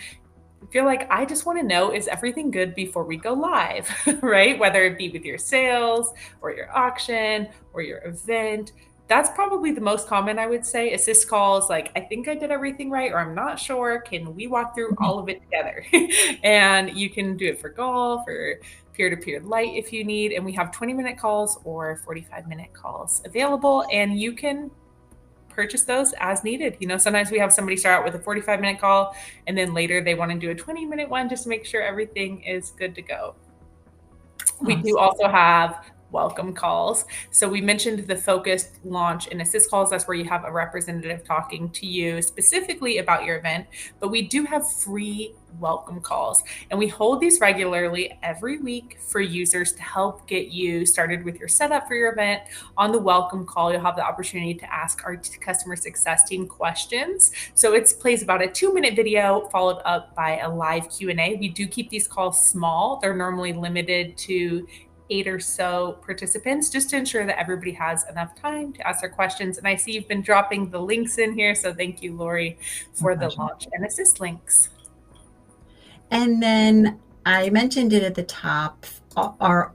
If you're like, I just want to know, is everything good before we go live, right? Whether it be with your sales or your auction or your event. That's probably the most common, I would say. Assist calls like, I think I did everything right, or I'm not sure. Can we walk through all of it together? And you can do it for golf or peer-to-peer light if you need. And we have 20-minute calls or 45-minute calls available, and you can purchase those as needed. Sometimes we have somebody start out with a 45-minute call and then later they want to do a 20-minute one just to make sure everything is good to go. We do also have welcome calls. So we mentioned the focused launch and assist calls. That's where you have a representative talking to you specifically about your event, but we do have free welcome calls, and we hold these regularly every week for users to help get you started with your setup for your event. On the welcome call, you'll have the opportunity to ask our customer success team questions. So it plays about a 2-minute video followed up by a live Q&A. We do keep these calls small. They're normally limited to 8 or so participants, just to ensure that everybody has enough time to ask their questions. And I see you've been dropping the links in here, so thank you, Lori, for the launch and assist links. And then I mentioned it at the top, our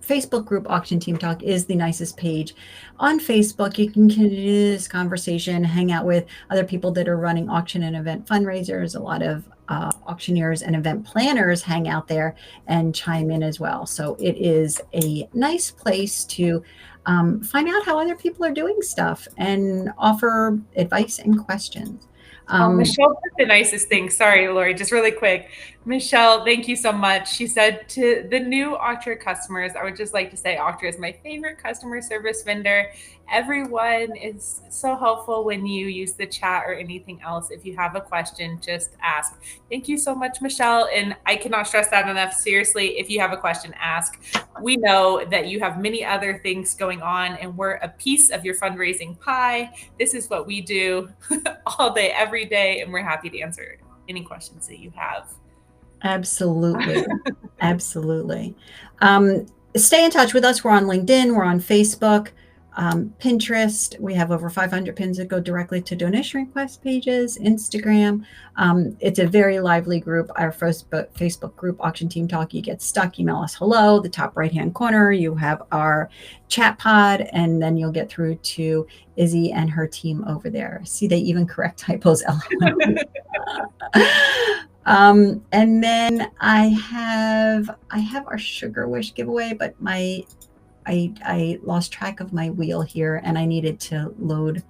Facebook group, Auction Team Talk, is the nicest page on Facebook. You can continue this conversation, hang out with other people that are running auction and event fundraisers. A lot of auctioneers and event planners hang out there and chime in as well. So it is a nice place to find out how other people are doing stuff and offer advice and questions. Michelle put the nicest thing. Sorry, Lori, just really quick. Michelle, thank you so much. She said, to the new Auctria customers, I would just like to say Auctria is my favorite customer service vendor. Everyone is so helpful when you use the chat or anything else. If you have a question, just ask. Thank you so much, Michelle. And I cannot stress that enough. Seriously, if you have a question, ask. We know that you have many other things going on, and we're a piece of your fundraising pie. This is what we do all day, every day, and we're happy to answer any questions that you have. Absolutely. Absolutely. Stay in touch with us. We're on LinkedIn. We're on Facebook, Pinterest. We have over 500 pins that go directly to donation request pages, Instagram. It's a very lively group. Our Facebook group, Auction Team Talk. You get stuck, email us hello. The top right-hand corner, you have our chat pod, and then you'll get through to Izzy and her team over there. See, they even correct typos. And then I have our Sugar Wish giveaway, but I lost track of my wheel here, and I needed to load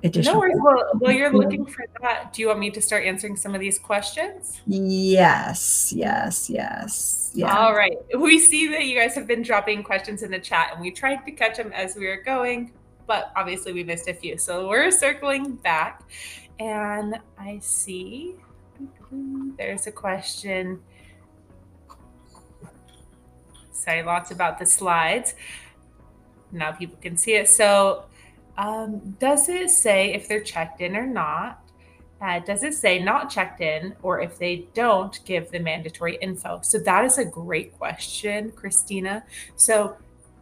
additional. No worries. Well, you're looking for that. Do you want me to start answering some of these questions? Yes. All right. We see that you guys have been dropping questions in the chat, and we tried to catch them as we were going, but obviously we missed a few. So we're circling back, and I see there's a question. Sorry, lots about the slides. Now people can see it. So does it say if they're checked in or not? Does it say not checked in, or if they don't give the mandatory info? So that is a great question, Christina. So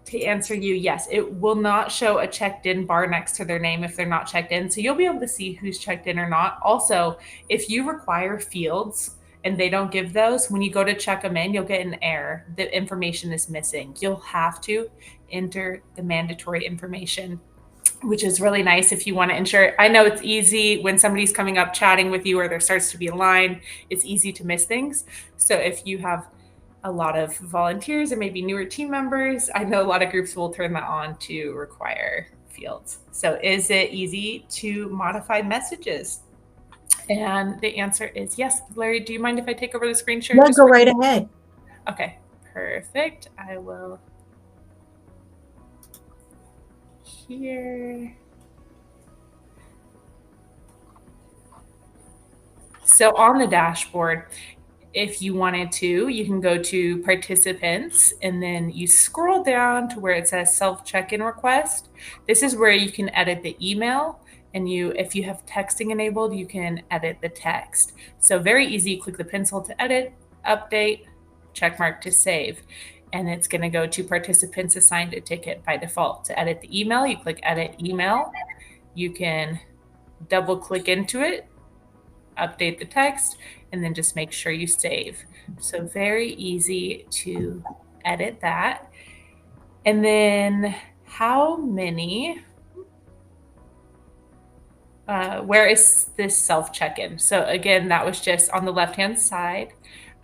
to answer you, yes, it will not show a checked in bar next to their name if they're not checked in. So you'll be able to see who's checked in or not. Also, if you require fields and they don't give those, when you go to check them in, you'll get an error. The information is missing. You'll have to enter the mandatory information. which is really nice if you want to ensure. I know it's easy when somebody's coming up chatting with you or there starts to be a line, it's easy to miss things. So if you have a lot of volunteers and maybe newer team members, I know a lot of groups will turn that on to require fields. So is it easy to modify messages? And the answer is yes. Larry, do you mind if I take over the screen share? Yeah, go right ahead. Okay, perfect. I will here. So on the dashboard, if you wanted to, you can go to participants and then you scroll down to where it says self check-in request. This is where you can edit the email, and if you have texting enabled, you can edit the text. So very easy, click the pencil to edit, update, check mark to save. And it's going to go to participants assigned a ticket by default. To edit the email, you click edit email. You can double click into it, update the text, and then just make sure you save. So very easy to edit that. And then how many, where is this self check-in? So again, that was just on the left-hand side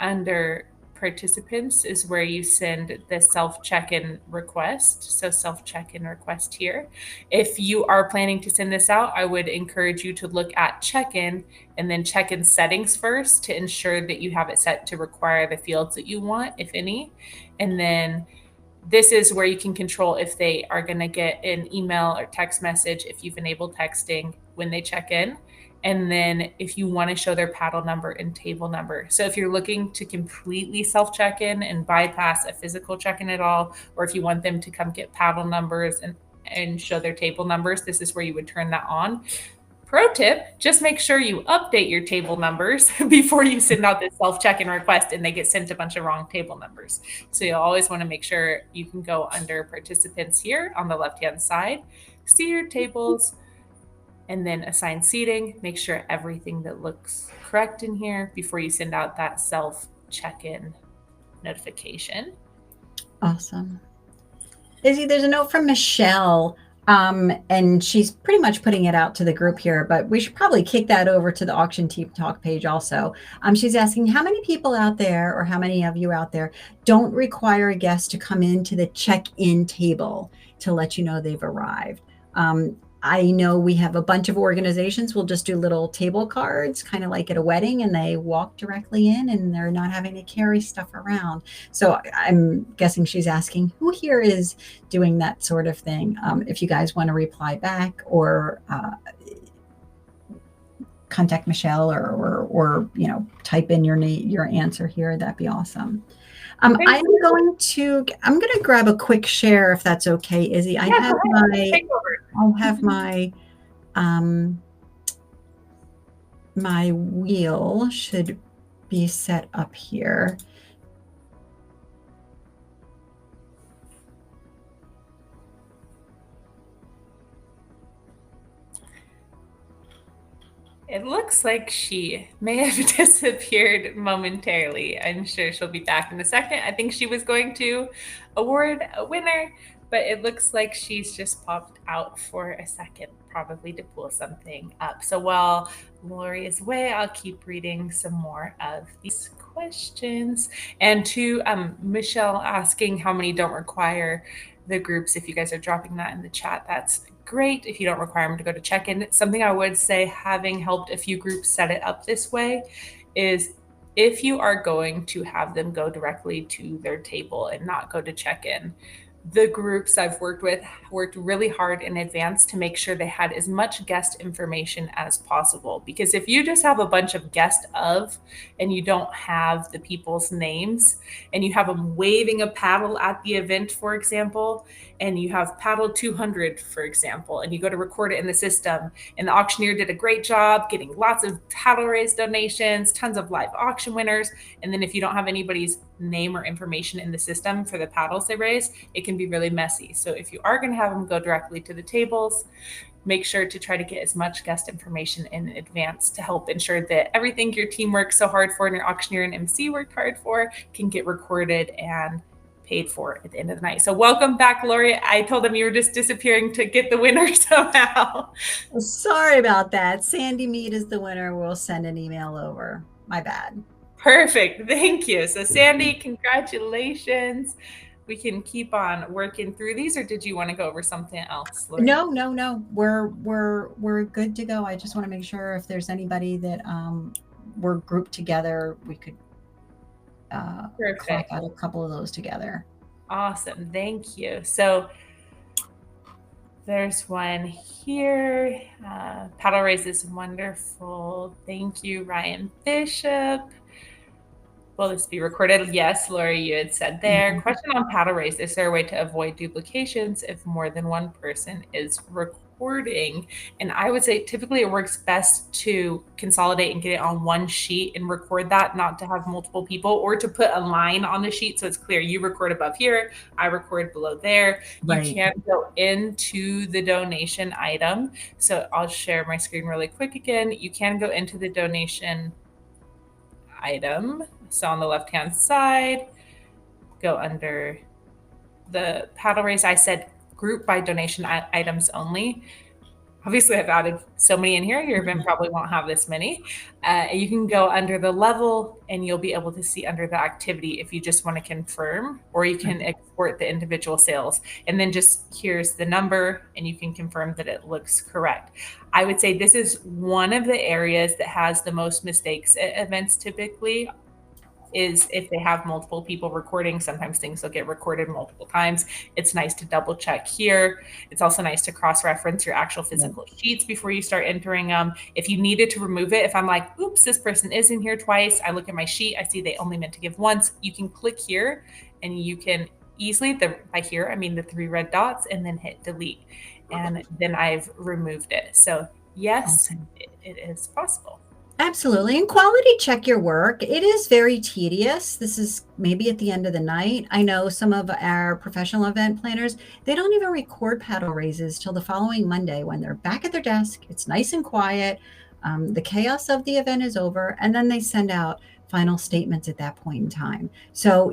under participants is where you send the self check-in request. So self check-in request here. If you are planning to send this out, I would encourage you to look at check-in and then check-in settings first to ensure that you have it set to require the fields that you want, if any. And then this is where you can control if they are going to get an email or text message if you've enabled texting when they check in. And then if you want to show their paddle number and table number. So if you're looking to completely self check in and bypass a physical check in at all, or if you want them to come get paddle numbers and show their table numbers, this is where you would turn that on. Pro tip, just make sure you update your table numbers before you send out this self check in request and they get sent a bunch of wrong table numbers. So you'll always want to make sure you can go under participants here on the left-hand side, see your tables, and then assign seating. Make sure everything that looks correct in here before you send out that self check-in notification. Awesome. Izzy, there's a note from Michelle, and she's pretty much putting it out to the group here, but we should probably kick that over to the Auction Team Talk page also. She's asking how many people out there, or how many of you out there, don't require a guest to come into the check-in table to let you know they've arrived. I know we have a bunch of organizations will just do little table cards, kind of like at a wedding, and they walk directly in and they're not having to carry stuff around. So I'm guessing she's asking who here is doing that sort of thing. If you guys want to reply back or contact Michelle or type in your answer here, that'd be awesome. I'm going to grab a quick share if that's okay, Izzy. I have my my wheel should be set up here. It looks like she may have disappeared momentarily. I'm sure she'll be back in a second. I think she was going to award a winner, but it looks like she's just popped out for a second, probably to pull something up. So while Lori is away, I'll keep reading some more of these questions. And to Michelle asking how many don't require the groups, if you guys are dropping that in the chat, that's great. If you don't require them to go to check-in, something I would say, having helped a few groups set it up this way, is if you are going to have them go directly to their table and not go to check-in, the groups I've worked with worked really hard in advance to make sure they had as much guest information as possible. Because if you just have a bunch of guest of and you don't have the people's names and you have them waving a paddle at the event, for example, and you have paddle 200, for example, and you go to record it in the system and the auctioneer did a great job getting lots of paddle raise donations, tons of live auction winners. And then if you don't have anybody's name or information in the system for the paddles they raise, it can be really messy. So if you are going to have them go directly to the tables, make sure to try to get as much guest information in advance to help ensure that everything your team worked so hard for and your auctioneer and MC worked hard for can get recorded and paid for at the end of the night. So welcome back, Lori. I told them you were just disappearing to get the winner somehow. Sorry about that. Sandy Mead is the winner. We'll send an email over. My bad. Perfect. Thank you. So Sandy, congratulations. We can keep on working through these, or did you want to go over something else, Lori? No. We're good to go. I just want to make sure if there's anybody that we're grouped together, we could clock out a couple of those together. Awesome. Thank you. So there's one here. Paddle race is wonderful. Thank you, Ryan Bishop. Will this be recorded? Yes, Lori, you had said there. Question on paddle race. Is there a way to avoid duplications if more than one person is recording? And I would say typically it works best to consolidate and get it on one sheet and record that, not to have multiple people, or to put a line on the sheet so it's clear. You record above here, I record below there. Right. You can't go into the donation item. So I'll share my screen really quick again. You can go into the donation item. So on the left-hand side, go under the paddle race. I said group by donation items only. Obviously, I've added so many in here. Your event probably won't have this many. You can go under the level and you'll be able to see under the activity if you just want to confirm, or you can export the individual sales. And then just here's the number and you can confirm that it looks correct. I would say this is one of the areas that has the most mistakes at events typically, is if they have multiple people recording. Sometimes things will get recorded multiple times. It's nice to double check here. It's also nice to cross-reference your actual physical sheets before you start entering them. If you needed to remove it, if I'm like, oops, this person is in here twice, I look at my sheet, I see they only meant to give once, you can click here and you can easily, by here, I mean the 3 red dots, and then hit delete. And then I've removed it. So yes, it is possible. Absolutely. And quality check your work. It is very tedious. This is maybe at the end of the night. I know some of our professional event planners, they don't even record paddle raises till the following Monday when they're back at their desk. It's nice and quiet. The chaos of the event is over. And then they send out final statements at that point in time. So,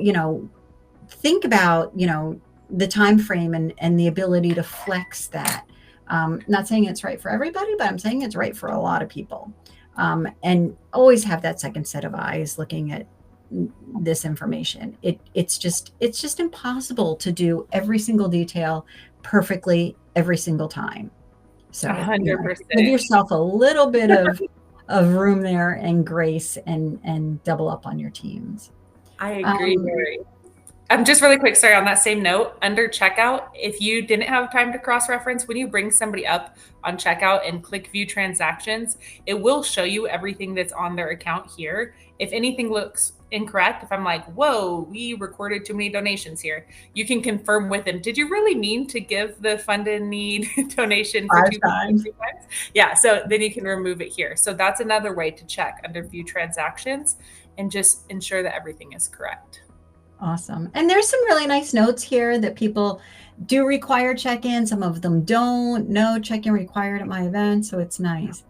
think about, the time frame and the ability to flex that. Not saying it's right for everybody, but I'm saying it's right for a lot of people. And always have that second set of eyes looking at this information. It's just impossible to do every single detail perfectly every single time. So 100%. Give yourself a little bit of room there and grace and double up on your teams. I agree, Mary. Just really quick, sorry, on that same note, under checkout, if you didn't have time to cross-reference, when you bring somebody up on checkout and click view transactions, it will show you everything that's on their account here. If anything looks incorrect, if I'm like, whoa, we recorded too many donations here, you can confirm with them, did you really mean to give the fund in need donation for 2 times? Yeah, so then you can remove it here. So that's another way to check under view transactions and just ensure that everything is correct. Awesome. And there's some really nice notes here that people do require check-in. Some of them don't. No check-in required at my event, so it's nice.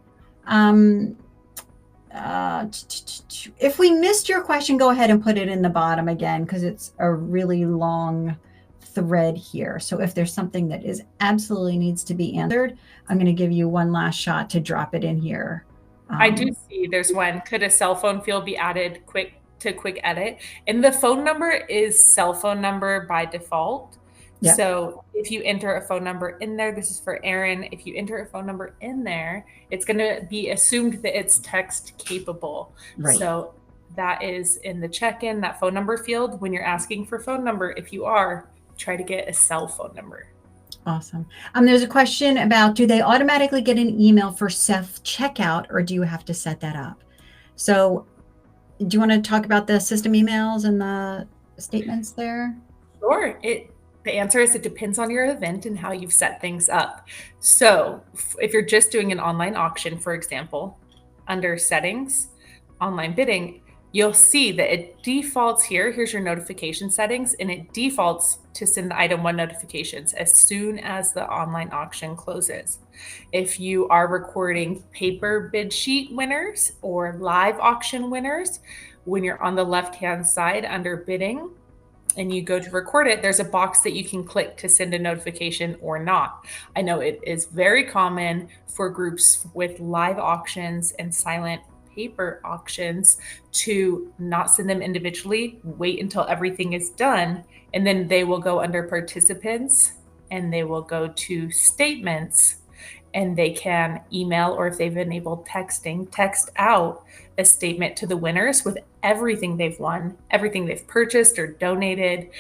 If we missed your question, go ahead and put it in the bottom again, because it's a really long thread here. So if there's something that is absolutely needs to be answered, I'm going to give you one last shot to drop it in here. I do see there's one. Could a cell phone field be added quick edit? And the phone number is cell phone number by default. Yeah. So if you enter a phone number in there, this is for Aaron. If you enter a phone number in there, it's going to be assumed that it's text capable. Right. So that is in the check-in, that phone number field. When you're asking for phone number, if you are, try to get a cell phone number. Awesome. There's a question about, do they automatically get an email for self-checkout, or do you have to set that up? So do you want to talk about the system emails and the statements there? Sure. The answer is it depends on your event and how you've set things up. So if you're just doing an online auction, for example, under settings, online bidding, you'll see that it defaults here. Here's your notification settings, and it defaults to send the item 1 notifications as soon as the online auction closes. If you are recording paper bid sheet winners or live auction winners, when you're on the left-hand side under bidding, and you go to record it, there's a box that you can click to send a notification or not. I know it is very common for groups with live auctions and silent paper auctions to not send them individually, wait until everything is done, and then they will go under participants and they will go to statements, and they can email, or if they've enabled texting, text out a statement to the winners with everything they've won, everything they've purchased or donated,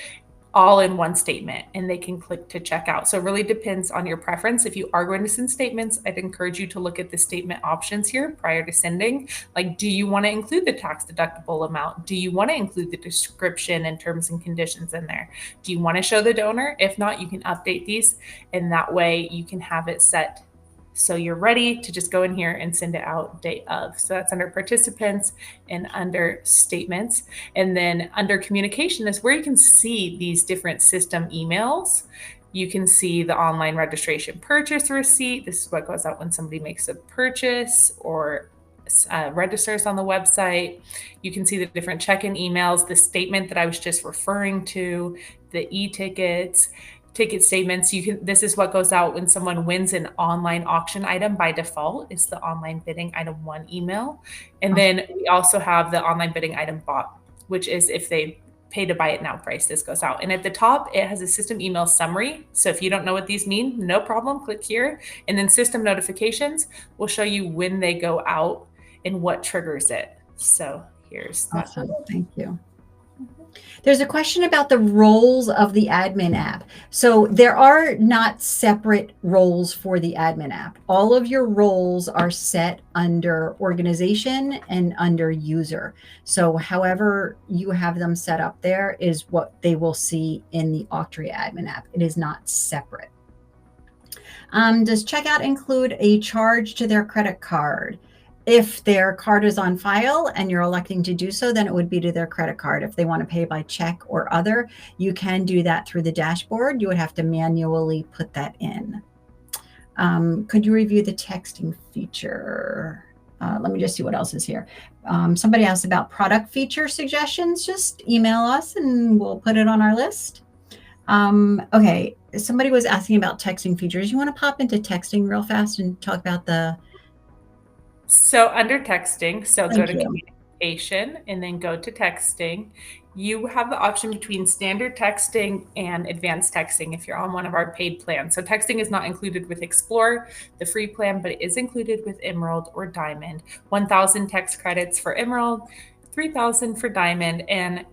all in one statement, and they can click to check out. So it really depends on your preference. If you are going to send statements, I'd encourage you to look at the statement options here prior to sending. Like, do you want to include the tax deductible amount? Do you want to include the description and terms and conditions in there? Do you want to show the donor? If not, you can update these, and that way you can have it set so you're ready to just go in here and send it out day of. So that's under participants and under statements. And then under communication is where you can see these different system emails. You can see the online registration purchase receipt. This is what goes out when somebody makes a purchase or registers on the website. You can see the different check-in emails, the statement that I was just referring to, the e-tickets, ticket statements. This is what goes out when someone wins an online auction item by default. It's the online bidding item 1 email. And then we also have the online bidding item bot, which is if they pay to buy it now price, this goes out. And at the top, it has a system email summary. So if you don't know what these mean, no problem, click here. And then system notifications will show you when they go out and what triggers it. So here's that. Awesome. Thank you. There's a question about the roles of the admin app. So there are not separate roles for the admin app. All of your roles are set under organization and under user. So however you have them set up there is what they will see in the Auctria admin app. It is not separate. Does checkout include a charge to their credit card? If their card is on file and you're electing to do so, then it would be to their credit card. If they want to pay by check or other, you can do that through the dashboard. You would have to manually put that in. Could you review the texting feature? Let me just see what else is here. Somebody asked about product feature suggestions. Just email us and we'll put it on our list. Okay, somebody was asking about texting features. You want to pop into texting real fast and talk about the... So under texting, go to communication and then go to texting. You have the option between standard texting and advanced texting if you're on one of our paid plans. So texting is not included with Explore, the free plan, but it is included with Emerald or Diamond. 1,000 text credits for Emerald, 3,000 for Diamond, and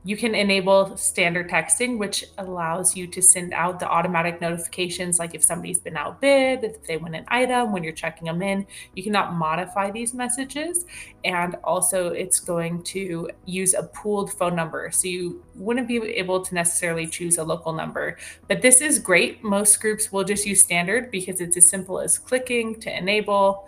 you can enable standard texting, which allows you to send out the automatic notifications, like if somebody's been outbid, if they win an item, when you're checking them in. You cannot modify these messages. And also it's going to use a pooled phone number. So you wouldn't be able to necessarily choose a local number. But this is great. Most groups will just use standard because it's as simple as clicking to enable,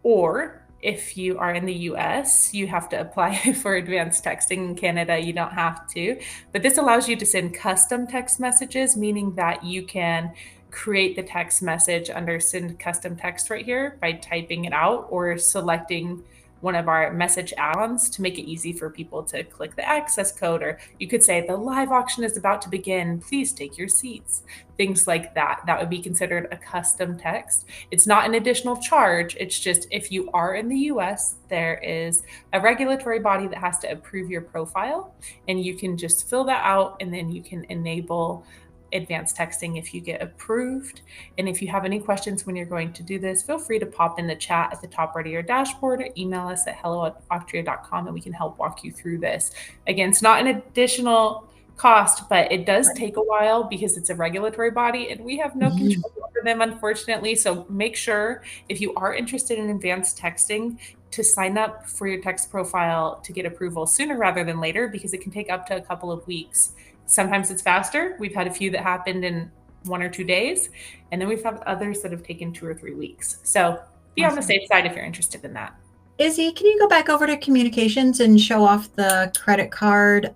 or if you are in the US, you have to apply for advanced texting. In Canada, you don't have to. But this allows you to send custom text messages, meaning that you can create the text message under send custom text right here by typing it out or selecting one of our message add-ons to make it easy for people to click the access code. Or you could say the live auction is about to begin, please take your seats. Things like that. That would be considered a custom text. It's not an additional charge. It's just if you are in the US, there is a regulatory body that has to approve your profile, and you can just fill that out and then you can enable advanced texting if you get approved. And if you have any questions when you're going to do this, feel free to pop in the chat at the top right of your dashboard or email us at hello@auctria.com and we can help walk you through this. Again, it's not an additional cost, but it does take a while because it's a regulatory body and we have no control over them, unfortunately. So make sure if you are interested in advanced texting to sign up for your text profile to get approval sooner rather than later, because it can take up to a couple of weeks. Sometimes it's faster. We've had a few that happened in 1 or 2 days, and then we've had others that have taken 2 or 3 weeks. So be on the safe side if you're interested in that. Izzy, can you go back over to communications and show off the credit card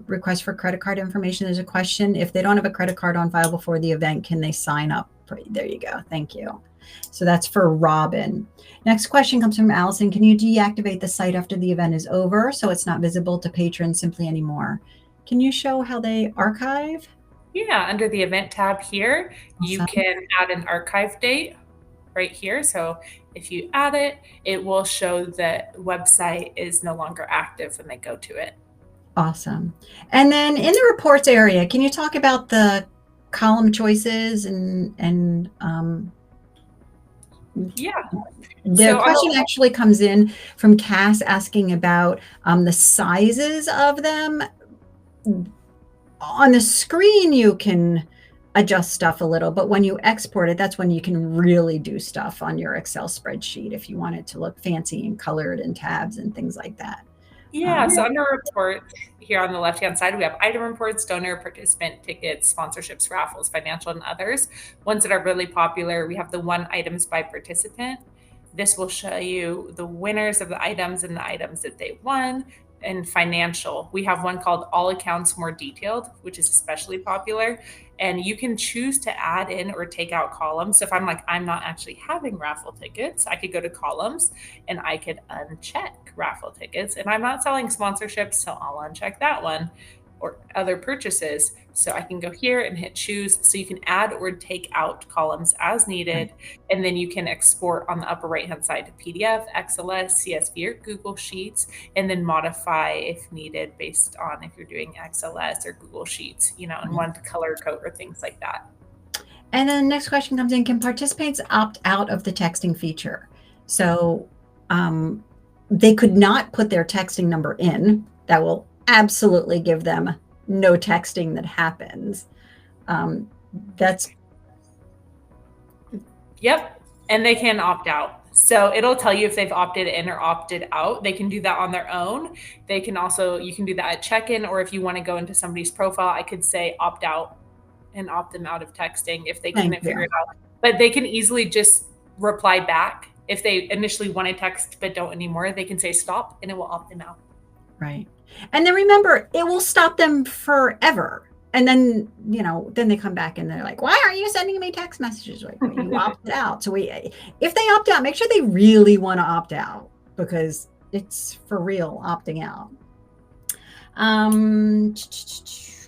request for credit card information? There's a question. If they don't have a credit card on file before the event, can they sign up? There you go. Thank you. So that's for Robin. Next question comes from Allison. Can you deactivate the site after the event is over so it's not visible to patrons simply anymore? Can you show how they archive? Yeah, under the event tab here, you Awesome. can add an archive date right here. So if you add it, it will show that website is no longer active when they go to it. Awesome. And then in the reports area, can you talk about the column choices and Yeah. the So question actually comes in from Cass asking about the sizes of them. On the screen, you can adjust stuff a little, but when you export it, that's when you can really do stuff on your Excel spreadsheet if you want it to look fancy and colored and tabs and things like that. yeah, so under reports here on the left-hand side, we have item reports, donor, participant, tickets, sponsorships, raffles, financial, and others. Ones that are really popular, we have the one items by participant. This will show you the winners of the items and the items that they won. And financial, we have one called All Accounts More Detailed, which is especially popular. And you can choose to add in or take out columns. So if I'm like, I'm not actually having raffle tickets, I could go to columns and I could uncheck raffle tickets. And I'm not selling sponsorships, so I'll uncheck that one, or other purchases. So I can go here and hit choose. So you can add or take out columns as needed. And then you can export on the upper right hand side to PDF, XLS, CSV, or Google Sheets, and then modify if needed based on if you're doing XLS or Google Sheets, and want to color code or things like that. And then the next question comes in, can participants opt out of the texting feature? So they could not put their texting number in. That will absolutely give them no texting that happens. That's Yep. And they can opt out. So it'll tell you if they've opted in or opted out. They can do that on their own. They can also, you can do that at check-in, or if you want to go into somebody's profile, I could say opt out and opt them out of texting if they couldn't figure it out. But they can easily just reply back. If they initially want to text but don't anymore, they can say stop and it will opt them out. Right. And then remember, it will stop them forever. And then, then they come back and they're like, why aren't you sending me text messages? Like, you opted out. So if they opt out, make sure they really want to opt out, because it's for real opting out.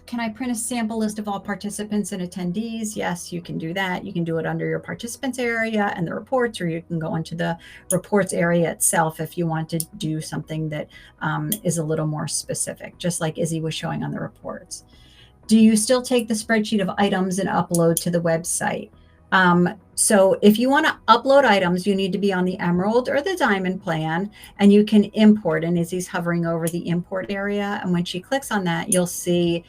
Can I print a sample list of all participants and attendees? Yes, you can do that. You can do it under your participants area and the reports, or you can go into the reports area itself if you want to do something that is a little more specific, just like Izzy was showing on the reports. Do you still take the spreadsheet of items and upload to the website? So if you want to upload items, you need to be on the Emerald or the Diamond plan, and you can import. And Izzy's hovering over the import area. And when she clicks on that, you'll see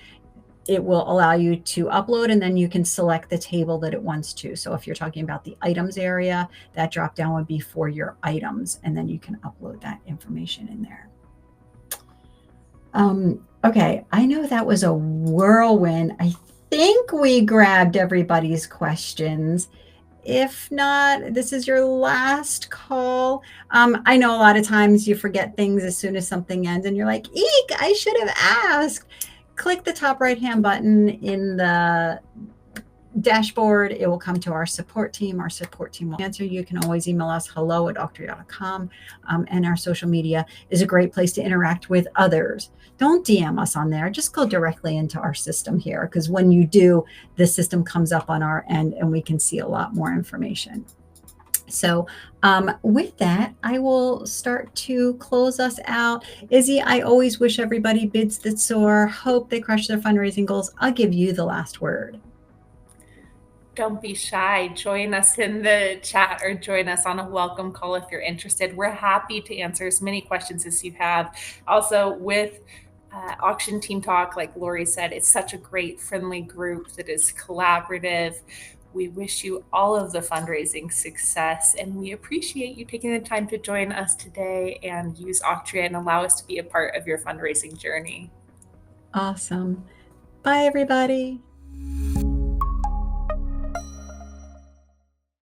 it will allow you to upload, and then you can select the table that it wants to. So if you're talking about the items area, that drop down would be for your items, and then you can upload that information in there. Okay, I know that was a whirlwind. I think we grabbed everybody's questions. If not, this is your last call. I know a lot of times you forget things as soon as something ends and you're like, eek, I should have asked. Click the top right-hand button in the dashboard. It will come to our support team. Our support team will answer. You can always email us hello@auctria.com. And our social media is a great place to interact with others. Don't DM us on there. Just go directly into our system here, because when you do, the system comes up on our end and we can see a lot more information. So with that, I will start to close us out. Izzy, I always wish everybody bids that soar. Hope they crush their fundraising goals. I'll give you the last word. Don't be shy. Join us in the chat or join us on a welcome call if you're interested. We're happy to answer as many questions as you have. Also, with Auction Team Talk, like Lori said, it's such a great, friendly group that is collaborative. We wish you all of the fundraising success, and we appreciate you taking the time to join us today and use Auctria and allow us to be a part of your fundraising journey. Awesome. Bye, everybody.